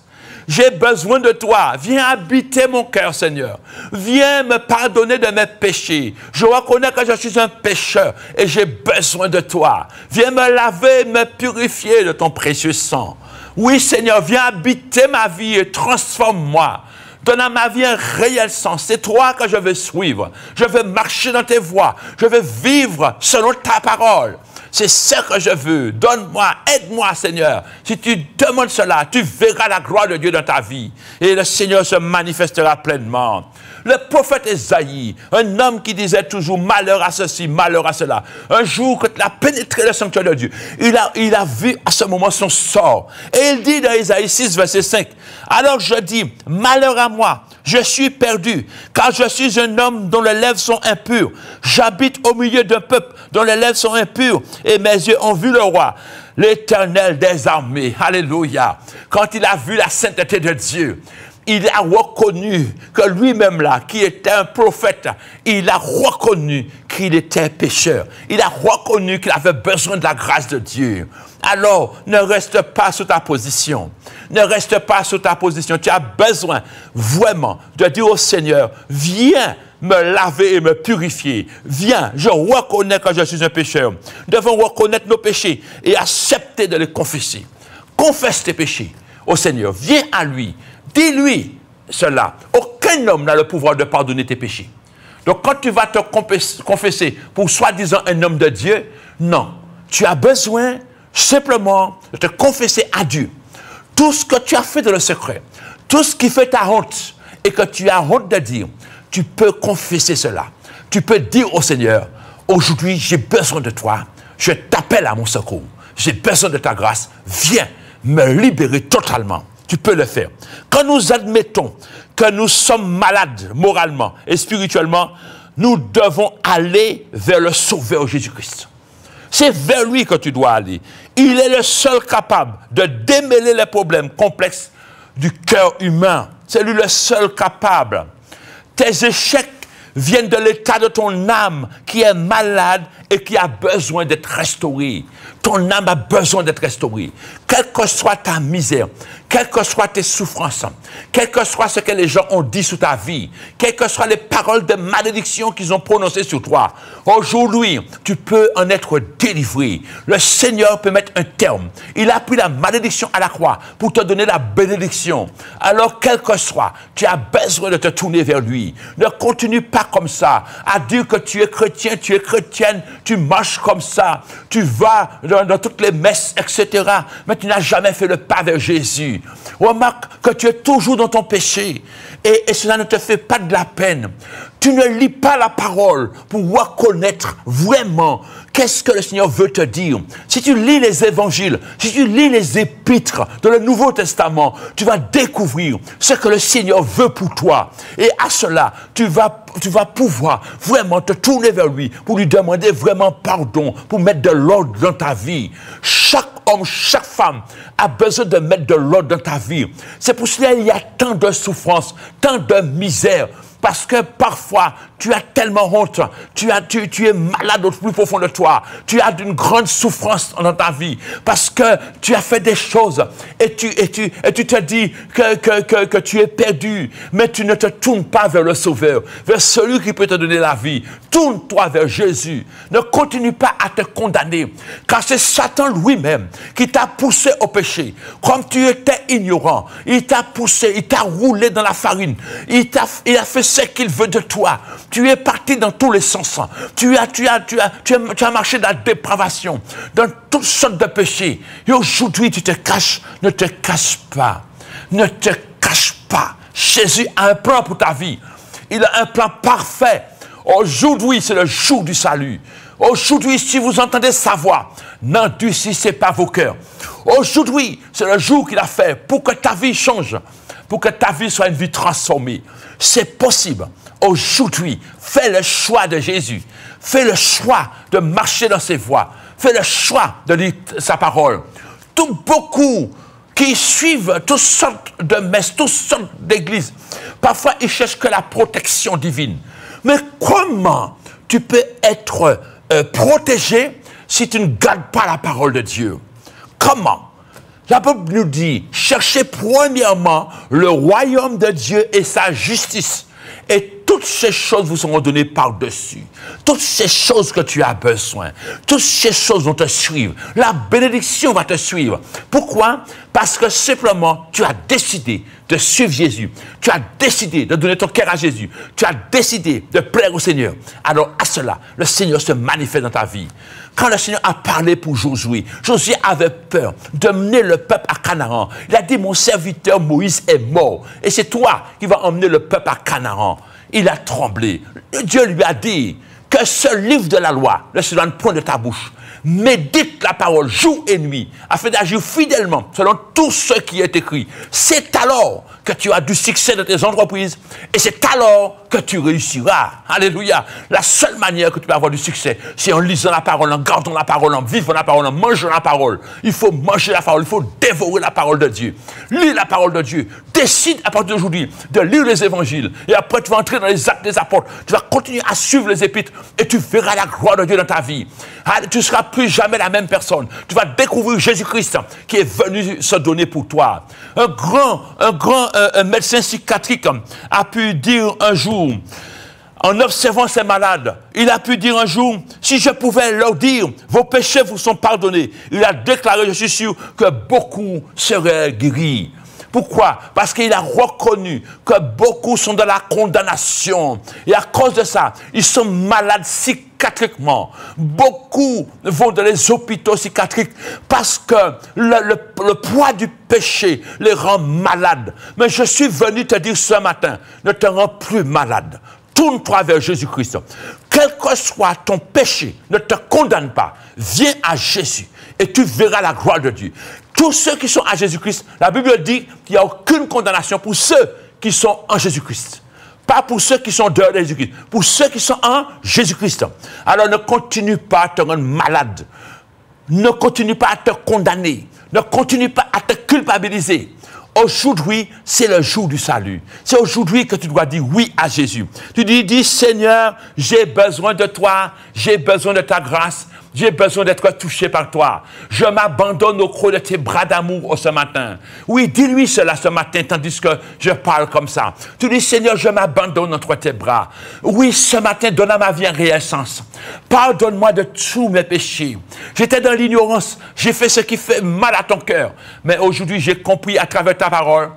J'ai besoin de toi. Viens habiter mon cœur, Seigneur. Viens me pardonner de mes péchés. Je reconnais que je suis un pécheur et j'ai besoin de toi. Viens me laver, me purifier de ton précieux sang. Oui, Seigneur, viens habiter ma vie et transforme-moi. Donne à ma vie un réel sens. C'est toi que je veux suivre. Je veux marcher dans tes voies. Je veux vivre selon ta parole. C'est ce que je veux. Donne-moi, aide-moi, Seigneur. Si tu demandes cela, tu verras la gloire de Dieu dans ta vie. Et le Seigneur se manifestera pleinement. Le prophète Esaïe, un homme qui disait toujours malheur à ceci, malheur à cela. Un jour, quand il a pénétré le sanctuaire de Dieu, il a vu à ce moment son sort. Et il dit dans Esaïe 6, verset 5, « Alors je dis, malheur à moi, je suis perdu, car je suis un homme dont les lèvres sont impures. J'habite au milieu d'un peuple dont les lèvres sont impures, et mes yeux ont vu le roi, l'Éternel des armées. » Alléluia. Quand il a vu la sainteté de Dieu, il a reconnu que lui-même là, qui était un prophète, il a reconnu qu'il était pécheur. Il a reconnu qu'il avait besoin de la grâce de Dieu. Alors, ne reste pas sous ta position. Ne reste pas sous ta position. Tu as besoin vraiment de dire au Seigneur, viens me laver et me purifier. Viens, je reconnais que je suis un pécheur. Nous devons reconnaître nos péchés et accepter de les confesser. Confesse tes péchés au Seigneur. Viens à lui. Dis-lui cela. Aucun homme n'a le pouvoir de pardonner tes péchés. Donc, quand tu vas te confesser pour soi-disant un homme de Dieu, non. Tu as besoin simplement de te confesser à Dieu. Tout ce que tu as fait dans le secret, tout ce qui fait ta honte et que tu as honte de dire, tu peux confesser cela. Tu peux dire au Seigneur, aujourd'hui, j'ai besoin de toi. Je t'appelle à mon secours. J'ai besoin de ta grâce. Viens me libérer totalement. tu peux le faire. Quand nous admettons que nous sommes malades moralement et spirituellement, nous devons aller vers le Sauveur Jésus-Christ. C'est vers lui que tu dois aller. Il est le seul capable de démêler les problèmes complexes du cœur humain. C'est lui le seul capable. Tes échecs viennent de l'état de ton âme qui est malade et qui a besoin d'être restaurée. Ton âme a besoin d'être restaurée. Quelle que soit ta misère, quelles que soient tes souffrances, quel que soit ce que les gens ont dit sur ta vie, quelles que soient les paroles de malédiction qu'ils ont prononcées sur toi, aujourd'hui, tu peux en être délivré. Le Seigneur peut mettre un terme. Il a pris la malédiction à la croix pour te donner la bénédiction. Alors, quel que soit, tu as besoin de te tourner vers lui. Ne continue pas comme ça, à dire que tu es chrétien, tu es chrétienne, tu marches comme ça, tu vas dans toutes les messes, etc. Mais tu n'as jamais fait le pas vers Jésus. Remarque que tu es toujours dans ton péché et cela ne te fait pas de la peine. Tu ne lis pas la parole pour reconnaître vraiment qu'est-ce que le Seigneur veut te dire. Si tu lis les évangiles, si tu lis les épîtres de le Nouveau Testament, tu vas découvrir ce que le Seigneur veut pour toi. Et à cela, tu vas pouvoir vraiment te tourner vers lui pour lui demander vraiment pardon, pour mettre de l'ordre dans ta vie. Chaque homme, chaque femme a besoin de mettre de l'ordre dans ta vie. C'est pour cela qu'il y a tant de souffrances, tant de misère. Parce que parfois, tu as tellement honte, tu es malade au plus profond de toi, tu as une grande souffrance dans ta vie, parce que tu as fait des choses et tu te dis que tu es perdu, mais tu ne te tournes pas vers le Sauveur, vers celui qui peut te donner la vie. Tourne-toi vers Jésus. Ne continue pas à te condamner, car c'est Satan lui-même qui t'a poussé au péché. Comme tu étais ignorant, il t'a poussé, il t'a roulé dans la farine, il a fait ce qu'il veut de toi. Tu es parti dans tous les sens. Tu as marché dans la dépravation, dans toutes sortes de péchés. Et aujourd'hui, tu te caches. Ne te cache pas. Ne te cache pas. Jésus a un plan pour ta vie. Il a un plan parfait. Aujourd'hui, c'est le jour du salut. Aujourd'hui, si vous entendez sa voix, n'endurcissez pas vos cœurs. Aujourd'hui, c'est le jour qu'il a fait pour que ta vie change, pour que ta vie soit une vie transformée. C'est possible. Aujourd'hui, fais le choix de Jésus. Fais le choix de marcher dans ses voies. Fais le choix de lire sa parole. Beaucoup qui suivent toutes sortes de messes, toutes sortes d'églises, parfois ils cherchent que la protection divine. Mais comment tu peux être protégé si tu ne gardes pas la parole de Dieu? Comment? La Bible nous dit, cherchez premièrement le royaume de Dieu et sa justice. Et toutes ces choses vous seront données par-dessus. Toutes ces choses que tu as besoin. Toutes ces choses vont te suivre. La bénédiction va te suivre. Pourquoi? Parce que simplement, tu as décidé de suivre Jésus. Tu as décidé de donner ton cœur à Jésus. Tu as décidé de plaire au Seigneur. Alors, à cela, le Seigneur se manifeste dans ta vie. Quand le Seigneur a parlé pour Josué, Josué avait peur de mener le peuple à Canaan. Il a dit, mon serviteur Moïse est mort. Et c'est toi qui vas emmener le peuple à Canaan. Il a tremblé. Dieu lui a dit que ce livre de la loi ne se donne point de ta bouche. Médite la parole jour et nuit, afin d'agir fidèlement selon tout ce qui est écrit. C'est alors que tu as du succès dans tes entreprises et c'est alors que tu réussiras. Alléluia. La seule manière que tu peux avoir du succès, c'est en lisant la parole, en gardant la parole, en vivant la parole, en mangeant la parole. Il faut manger la parole, il faut dévorer la parole de Dieu. Lis la parole de Dieu. Décide à partir d'aujourd'hui de lire les évangiles. Et après, tu vas entrer dans les actes des apôtres. Tu vas continuer à suivre les épîtres et tu verras la gloire de Dieu dans ta vie. Tu ne seras plus jamais la même personne. Tu vas découvrir Jésus-Christ qui est venu se donner pour toi. Un grand médecin psychiatrique a pu dire un jour, en observant ces malades, il a pu dire un jour, si je pouvais leur dire, vos péchés vous sont pardonnés. Il a déclaré, je suis sûr, que beaucoup seraient guéris. Pourquoi? Parce qu'il a reconnu que beaucoup sont dans la condamnation. Et à cause de ça, ils sont malades psychiatriquement. Beaucoup vont dans les hôpitaux psychiatriques parce que le poids du péché les rend malades. Mais je suis venu te dire ce matin, ne te rends plus malade. tourne-toi vers Jésus-Christ. Quel que soit ton péché, ne te condamne pas. Viens à Jésus et tu verras la gloire de Dieu. Tous ceux qui sont à Jésus-Christ, la Bible dit qu'il n'y a aucune condamnation pour ceux qui sont en Jésus-Christ. Pas pour ceux qui sont dehors de Jésus-Christ, pour ceux qui sont en Jésus-Christ. Alors ne continue pas à te rendre malade. Ne continue pas à te condamner. Ne continue pas à te culpabiliser. Aujourd'hui, c'est le jour du salut. C'est aujourd'hui que tu dois dire oui à Jésus. Tu dis, Seigneur, j'ai besoin de toi, j'ai besoin de ta grâce, j'ai besoin d'être touché par toi. Je m'abandonne au creux de tes bras d'amour ce matin. Oui, dis-lui cela ce matin, tandis que je parle comme ça. Tu dis, Seigneur, je m'abandonne entre tes bras. Oui, ce matin, donne à ma vie un réel sens. Pardonne-moi de tous mes péchés. J'étais dans l'ignorance, j'ai fait ce qui fait mal à ton cœur. Mais aujourd'hui, j'ai compris à travers ta parole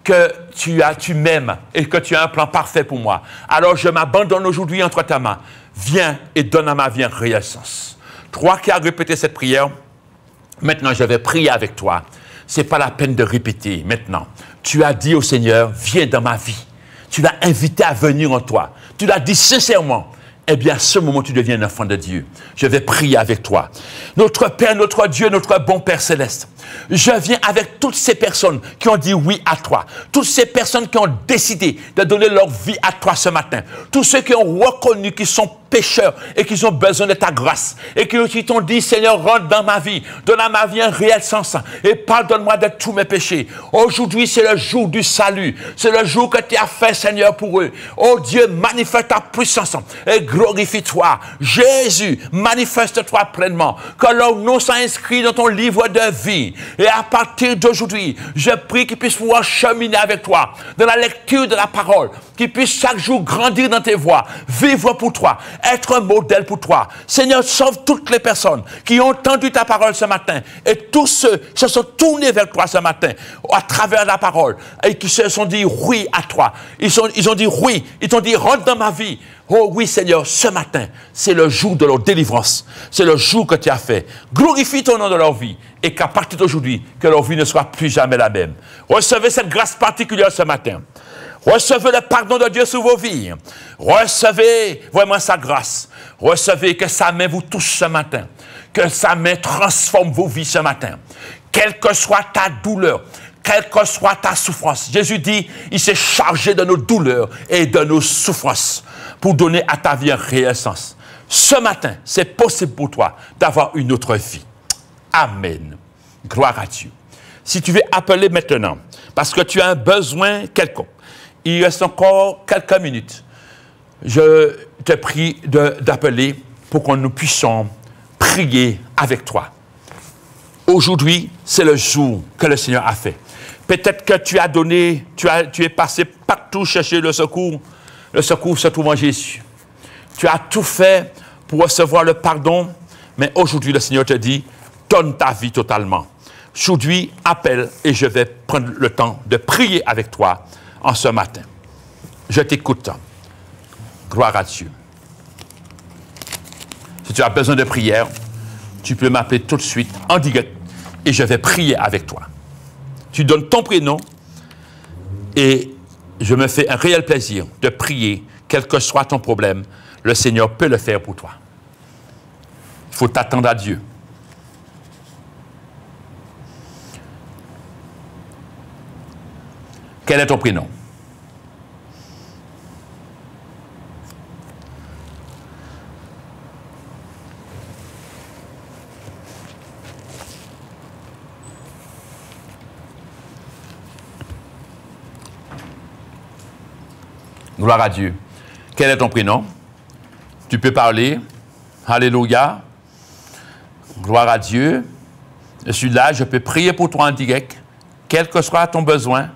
que tu m'aimes et que tu as un plan parfait pour moi. Alors, je m'abandonne aujourd'hui entre ta main. Viens et donne à ma vie un réel sens. Toi qui as répété cette prière, maintenant je vais prier avec toi. Ce n'est pas la peine de répéter maintenant. Tu as dit au Seigneur, viens dans ma vie. Tu l'as invité à venir en toi. Tu l'as dit sincèrement. Eh bien, à ce moment, tu deviens un enfant de Dieu. Je vais prier avec toi. Notre Père, notre Dieu, notre bon Père céleste, je viens avec toutes ces personnes qui ont dit oui à toi. Toutes ces personnes qui ont décidé de donner leur vie à toi ce matin. Tous ceux qui ont reconnu qu'ils sont pécheurs et qu'ils ont besoin de ta grâce. Et qui t'ont dit, Seigneur, rentre dans ma vie. Donne à ma vie un réel sens. Et pardonne-moi de tous mes péchés. Aujourd'hui, c'est le jour du salut. C'est le jour que tu as fait, Seigneur, pour eux. Oh Dieu, manifeste ta puissance et glorifie-toi. Jésus, manifeste-toi pleinement. Que leur nom soit inscrit dans ton livre de vie. Et à partir d'aujourd'hui, je prie qu'ils puissent pouvoir cheminer avec toi dans la lecture de la parole. Qu'ils puissent chaque jour grandir dans tes voies. Vivre pour toi. Être un modèle pour toi. Seigneur, sauve toutes les personnes qui ont entendu ta parole ce matin et tous ceux qui se sont tournés vers toi ce matin à travers la parole et qui se sont dit oui à toi. Ils ont dit oui. Ils t'ont dit rentre dans ma vie. Oh oui, Seigneur, ce matin, c'est le jour de leur délivrance. C'est le jour que tu as fait. Glorifie ton nom de leur vie et qu'à partir d'aujourd'hui, que leur vie ne soit plus jamais la même. Recevez cette grâce particulière ce matin. Recevez le pardon de Dieu sur vos vies. Recevez vraiment sa grâce. Recevez que sa main vous touche ce matin. Que sa main transforme vos vies ce matin. Quelle que soit ta douleur, quelle que soit ta souffrance. Jésus dit, il s'est chargé de nos douleurs et de nos souffrances pour donner à ta vie un réel sens. Ce matin, c'est possible pour toi d'avoir une autre vie. Amen. Gloire à Dieu. Si tu veux appeler maintenant, parce que tu as un besoin quelconque, il reste encore quelques minutes. Je te prie d'appeler pour que nous puissions prier avec toi. Aujourd'hui, c'est le jour que le Seigneur a fait. Peut-être que tu as donné, tu es passé partout chercher le secours. Le secours se trouve en Jésus. Tu as tout fait pour recevoir le pardon, mais aujourd'hui, le Seigneur te dit, donne ta vie totalement. Aujourd'hui, appelle et je vais prendre le temps de prier avec toi en ce matin. Je t'écoute. Gloire à Dieu. Si tu as besoin de prière, tu peux m'appeler tout de suite en direct et je vais prier avec toi. Tu donnes ton prénom et je me fais un réel plaisir de prier, quel que soit ton problème. Le Seigneur peut le faire pour toi. Il faut t'attendre à Dieu. Quel est ton prénom? Gloire à Dieu. Quel est ton prénom? Tu peux parler. Alléluia. Gloire à Dieu. Je suis là, je peux prier pour toi en direct. Quel que soit ton besoin,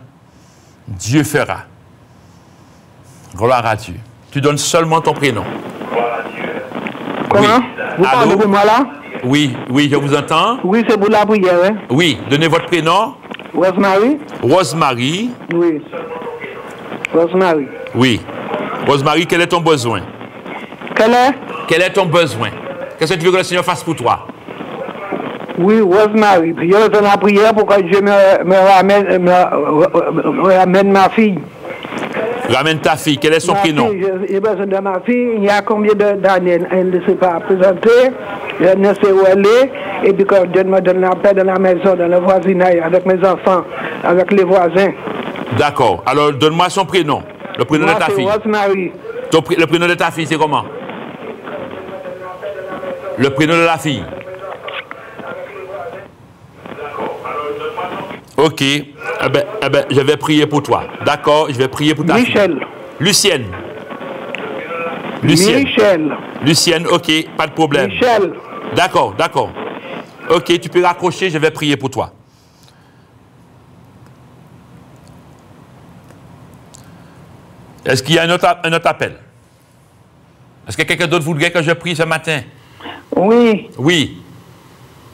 Dieu fera. Gloire à Dieu. Tu donnes seulement ton prénom. Gloire à Dieu. Comment? Oui. Vous parlez de moi là? Oui, oui, je vous entends. Oui, c'est pour la prière, hein? Oui, donnez votre prénom. Rosemary? Rosemary. Oui. Rosemary. Oui. Rosemary, quel est ton besoin? Quel est ton besoin? Qu'est-ce que tu veux que le Seigneur fasse pour toi? Oui, Rosemary. Je fais la prière pour que Dieu me ramène ma fille. Ramène ta fille. Quel est son prénom? J'ai besoin de ma fille. Il y a combien d'années elle ne s'est pas présentée? Je ne sais où elle est. Et puis quand Dieu me donne la paix dans la maison, dans le voisinage, avec mes enfants, avec les voisins. D'accord. Alors, donne-moi son prénom. Le prénom de ta fille. Rosemary. Le prénom de ta fille, c'est comment? Le prénom de la fille. Ok. Eh ben, je vais prier pour toi. D'accord? Je vais prier pour ta fille. Lucienne. Lucienne, ok. Pas de problème. Michel. D'accord, d'accord. Ok, tu peux raccrocher, je vais prier pour toi. Est-ce qu'il y a un autre appel? Est-ce que quelqu'un d'autre voudrait que je prie ce matin? Oui. Oui.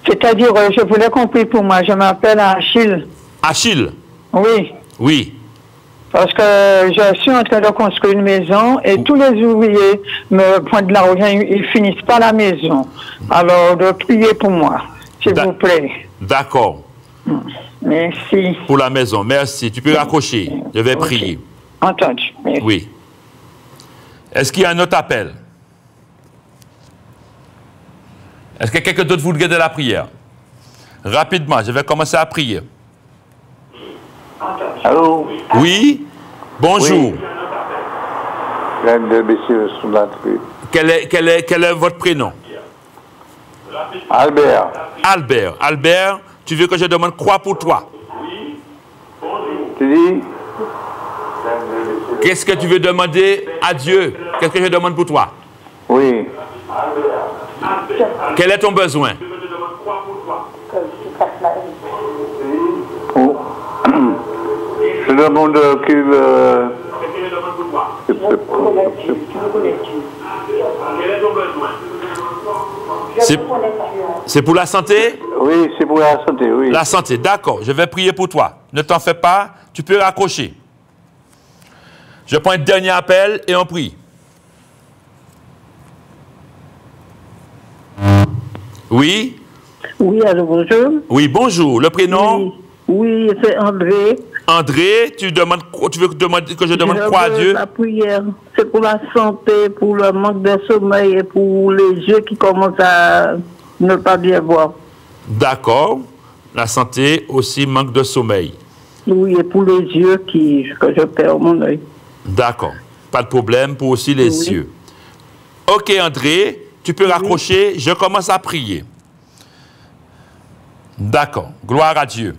C'est-à-dire, je voulais qu'on prie pour moi. Je m'appelle Achille. Achille? Oui. Oui. Parce que je suis en train de construire une maison et tous les ouvriers me pointent de l'argent, ils finissent pas la maison. Alors, de prier pour moi, s'il vous plaît. D'accord. Merci. Pour la maison, merci. Tu peux raccrocher. Je vais prier. Entendu. Merci. Oui. Est-ce qu'il y a un autre appel? Est-ce que quelqu'un d'autre voudrait de la prière? Rapidement, je vais commencer à prier. Allô? Oui? Bonjour. Oui. Quel est votre prénom? Albert. Albert. Albert, tu veux que je demande quoi pour toi? Tu dis? Qu'est-ce que tu veux demander à Dieu? Qu'est-ce que je demande pour toi? Oui. Quel est ton besoin? Oh. Je demande C'est pour la santé? Oui, c'est pour la santé, oui. La santé, d'accord. Je vais prier pour toi. Ne t'en fais pas, tu peux raccrocher. Je prends un dernier appel et on prie. Oui? Oui, alors bonjour. Oui, bonjour. Le prénom? Oui, c'est André. André, tu veux demander que je demande quoi à Dieu? La prière, c'est pour la santé, pour le manque de sommeil et pour les yeux qui commencent à ne pas bien voir. D'accord. La santé aussi, manque de sommeil. Oui, et pour les yeux que je perds mon œil. D'accord. Pas de problème pour aussi les yeux. Ok, André, tu peux raccrocher. Je commence à prier. D'accord. Gloire à Dieu.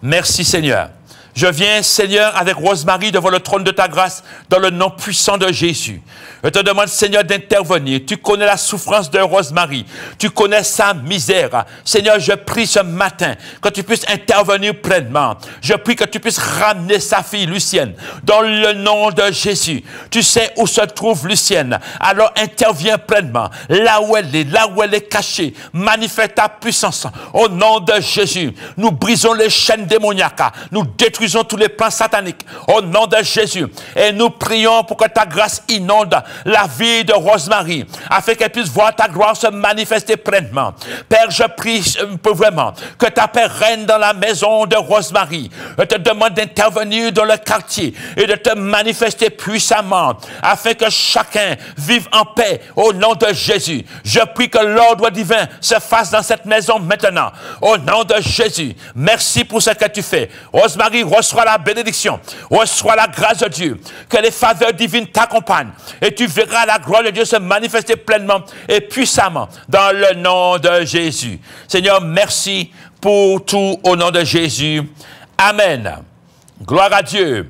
Merci, Seigneur. Je viens, Seigneur, avec Rosemary devant le trône de ta grâce, dans le nom puissant de Jésus. Je te demande, Seigneur, d'intervenir. Tu connais la souffrance de Rosemary. Tu connais sa misère. Seigneur, je prie ce matin que tu puisses intervenir pleinement. Je prie que tu puisses ramener sa fille, Lucienne, dans le nom de Jésus. Tu sais où se trouve Lucienne. Alors interviens pleinement. Là où elle est cachée. Manifeste ta puissance. Au nom de Jésus, nous brisons les chaînes démoniaques. Nous détruisons tous les plans sataniques au nom de Jésus. Et nous prions pour que ta grâce inonde la vie de Rosemary, afin qu'elle puisse voir ta gloire se manifester pleinement. Père, je prie vraiment que ta paix règne dans la maison de Rosemary. Je te demande d'intervenir dans le quartier et de te manifester puissamment, afin que chacun vive en paix au nom de Jésus. Je prie que l'ordre divin se fasse dans cette maison maintenant, au nom de Jésus. Merci pour ce que tu fais. Rosemary, reçois la bénédiction, reçois la grâce de Dieu, que les faveurs divines t'accompagnent et tu verras la gloire de Dieu se manifester pleinement et puissamment dans le nom de Jésus. Seigneur, merci pour tout au nom de Jésus. Amen. Gloire à Dieu.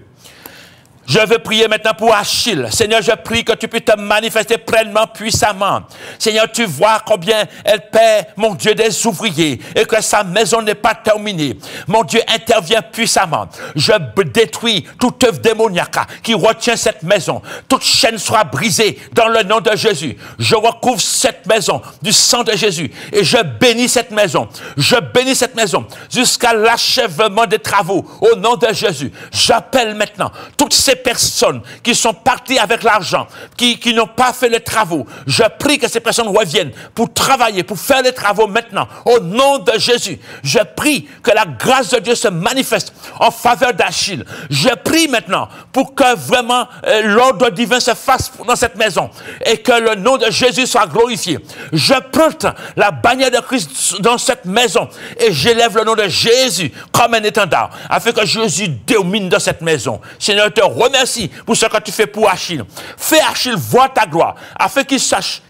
Je veux prier maintenant pour Achille. Seigneur, je prie que tu puisses te manifester pleinement, puissamment. Seigneur, tu vois combien elle paie, mon Dieu, des ouvriers et que sa maison n'est pas terminée. Mon Dieu, intervient puissamment. Je détruis toute œuvre démoniaque qui retient cette maison. Toute chaîne sera brisée dans le nom de Jésus. Je recouvre cette maison du sang de Jésus et je bénis cette maison. Je bénis cette maison jusqu'à l'achèvement des travaux au nom de Jésus. J'appelle maintenant toutes ces ces personnes qui sont parties avec l'argent, qui n'ont pas fait les travaux, je prie que ces personnes reviennent pour travailler, pour faire les travaux maintenant. Au nom de Jésus, je prie que la grâce de Dieu se manifeste en faveur d'Achille. Je prie maintenant pour que vraiment l'ordre divin se fasse dans cette maison et que le nom de Jésus soit glorifié. Je plante la bannière de Christ dans cette maison et j'élève le nom de Jésus comme un étendard afin que Jésus domine dans cette maison. Seigneur, je te remercie pour ce que tu fais pour Achille. Fais Achille voir ta gloire afin qu'elle sache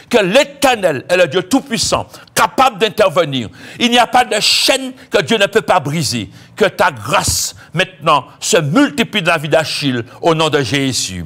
que l'Éternel est le Dieu tout-puissant, capable d'intervenir. Il n'y a pas de chaîne que Dieu ne peut pas briser. Que ta grâce maintenant se multiplie dans la vie d'Achille au nom de Jésus.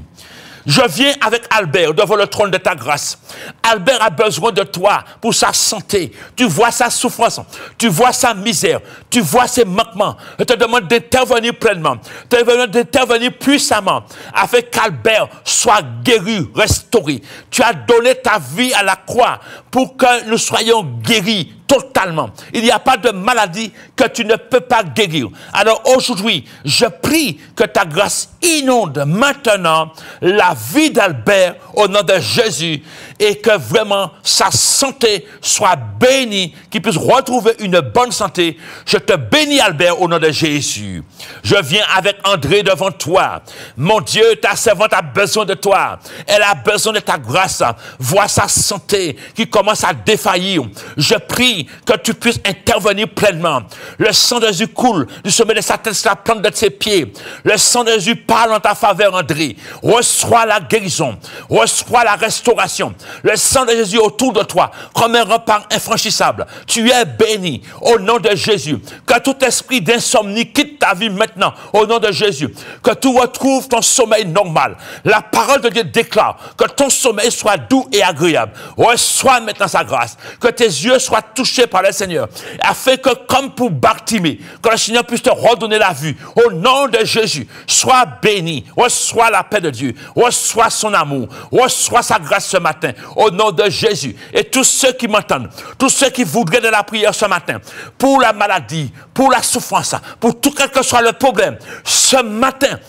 Je viens avec Albert devant le trône de ta grâce. Albert a besoin de toi pour sa santé. Tu vois sa souffrance, tu vois sa misère, tu vois ses manquements. Je te demande d'intervenir pleinement, d'intervenir puissamment, afin qu'Albert soit guéri, restauré. Tu as donné ta vie à la croix pour que nous soyons guéris totalement. Il n'y a pas de maladie que tu ne peux pas guérir. Alors aujourd'hui, je prie que ta grâce inonde maintenant la vie d'Albert au nom de Jésus et que vraiment sa santé soit bénie, qu'il puisse retrouver une bonne santé. Je te bénis Albert au nom de Jésus. Je viens avec André devant toi. Mon Dieu, ta servante a besoin de toi. Elle a besoin de ta grâce. Vois sa santé qui commence à défaillir. Je prie que tu puisses intervenir pleinement. Le sang de Jésus coule du sommet de sa tête sur la plante de ses pieds. Le sang de Jésus parle en ta faveur, André. Reçois la guérison. Reçois la restauration. Le sang de Jésus autour de toi, comme un rempart infranchissable. Tu es béni au nom de Jésus. Que tout esprit d'insomnie quitte ta vie maintenant au nom de Jésus. Que tu retrouves ton sommeil normal. La parole de Dieu déclare que ton sommeil soit doux et agréable. Reçois maintenant sa grâce. Que tes yeux soient touchés par le Seigneur. Afin que, comme pour Bartimée, que le Seigneur puisse te redonner la vue. Au nom de Jésus, sois béni. Reçois la paix de Dieu. Reçois son amour. Reçois sa grâce ce matin. Au nom de Jésus. Et tous ceux qui m'entendent, tous ceux qui voudraient de la prière ce matin, pour la maladie, pour la souffrance, pour tout quel que soit le problème, ce matin,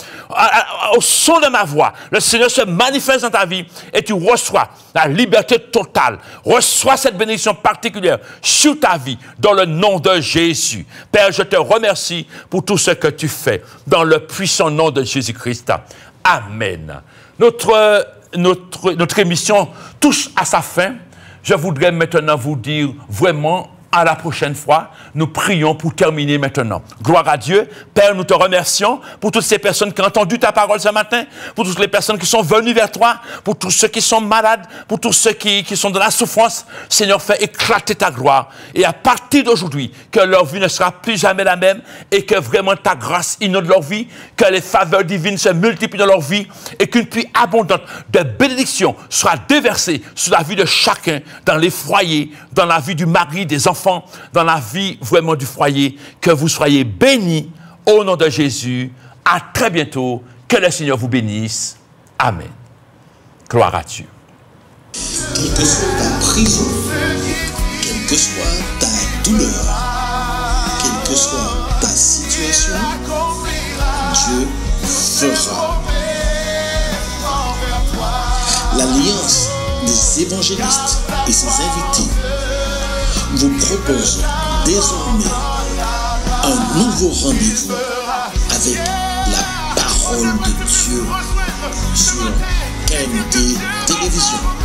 au son de ma voix, le Seigneur se manifeste dans ta vie et tu reçois la liberté totale. Reçois cette bénédiction particulière sur ta vie dans le nom de Jésus. Père, je te remercie pour tout ce que tu fais dans le puissant nom de Jésus-Christ. Amen. Notre émission touche à sa fin. Je voudrais maintenant vous dire vraiment à la prochaine fois. Nous prions pour terminer maintenant. Gloire à Dieu. Père, nous te remercions pour toutes ces personnes qui ont entendu ta parole ce matin, pour toutes les personnes qui sont venues vers toi, pour tous ceux qui sont malades, pour tous ceux qui sont dans la souffrance. Seigneur, fais éclater ta gloire. Et à partir d'aujourd'hui, que leur vie ne sera plus jamais la même et que vraiment ta grâce inonde leur vie, que les faveurs divines se multiplient dans leur vie et qu'une pluie abondante de bénédictions soit déversée sur la vie de chacun, dans les foyers, dans la vie du mari, des enfants, dans la vie vraiment du foyer, que vous soyez bénis au nom de Jésus. À très bientôt. Que le Seigneur vous bénisse. Amen. Gloire à Dieu. Quelle que soit ta prison, quelle que soit ta douleur, quelle que soit ta situation, Dieu fera. L'Alliance des évangélistes et ses invités vous propose désormais un nouveau rendez-vous avec la parole de Dieu sur KMT Télévision.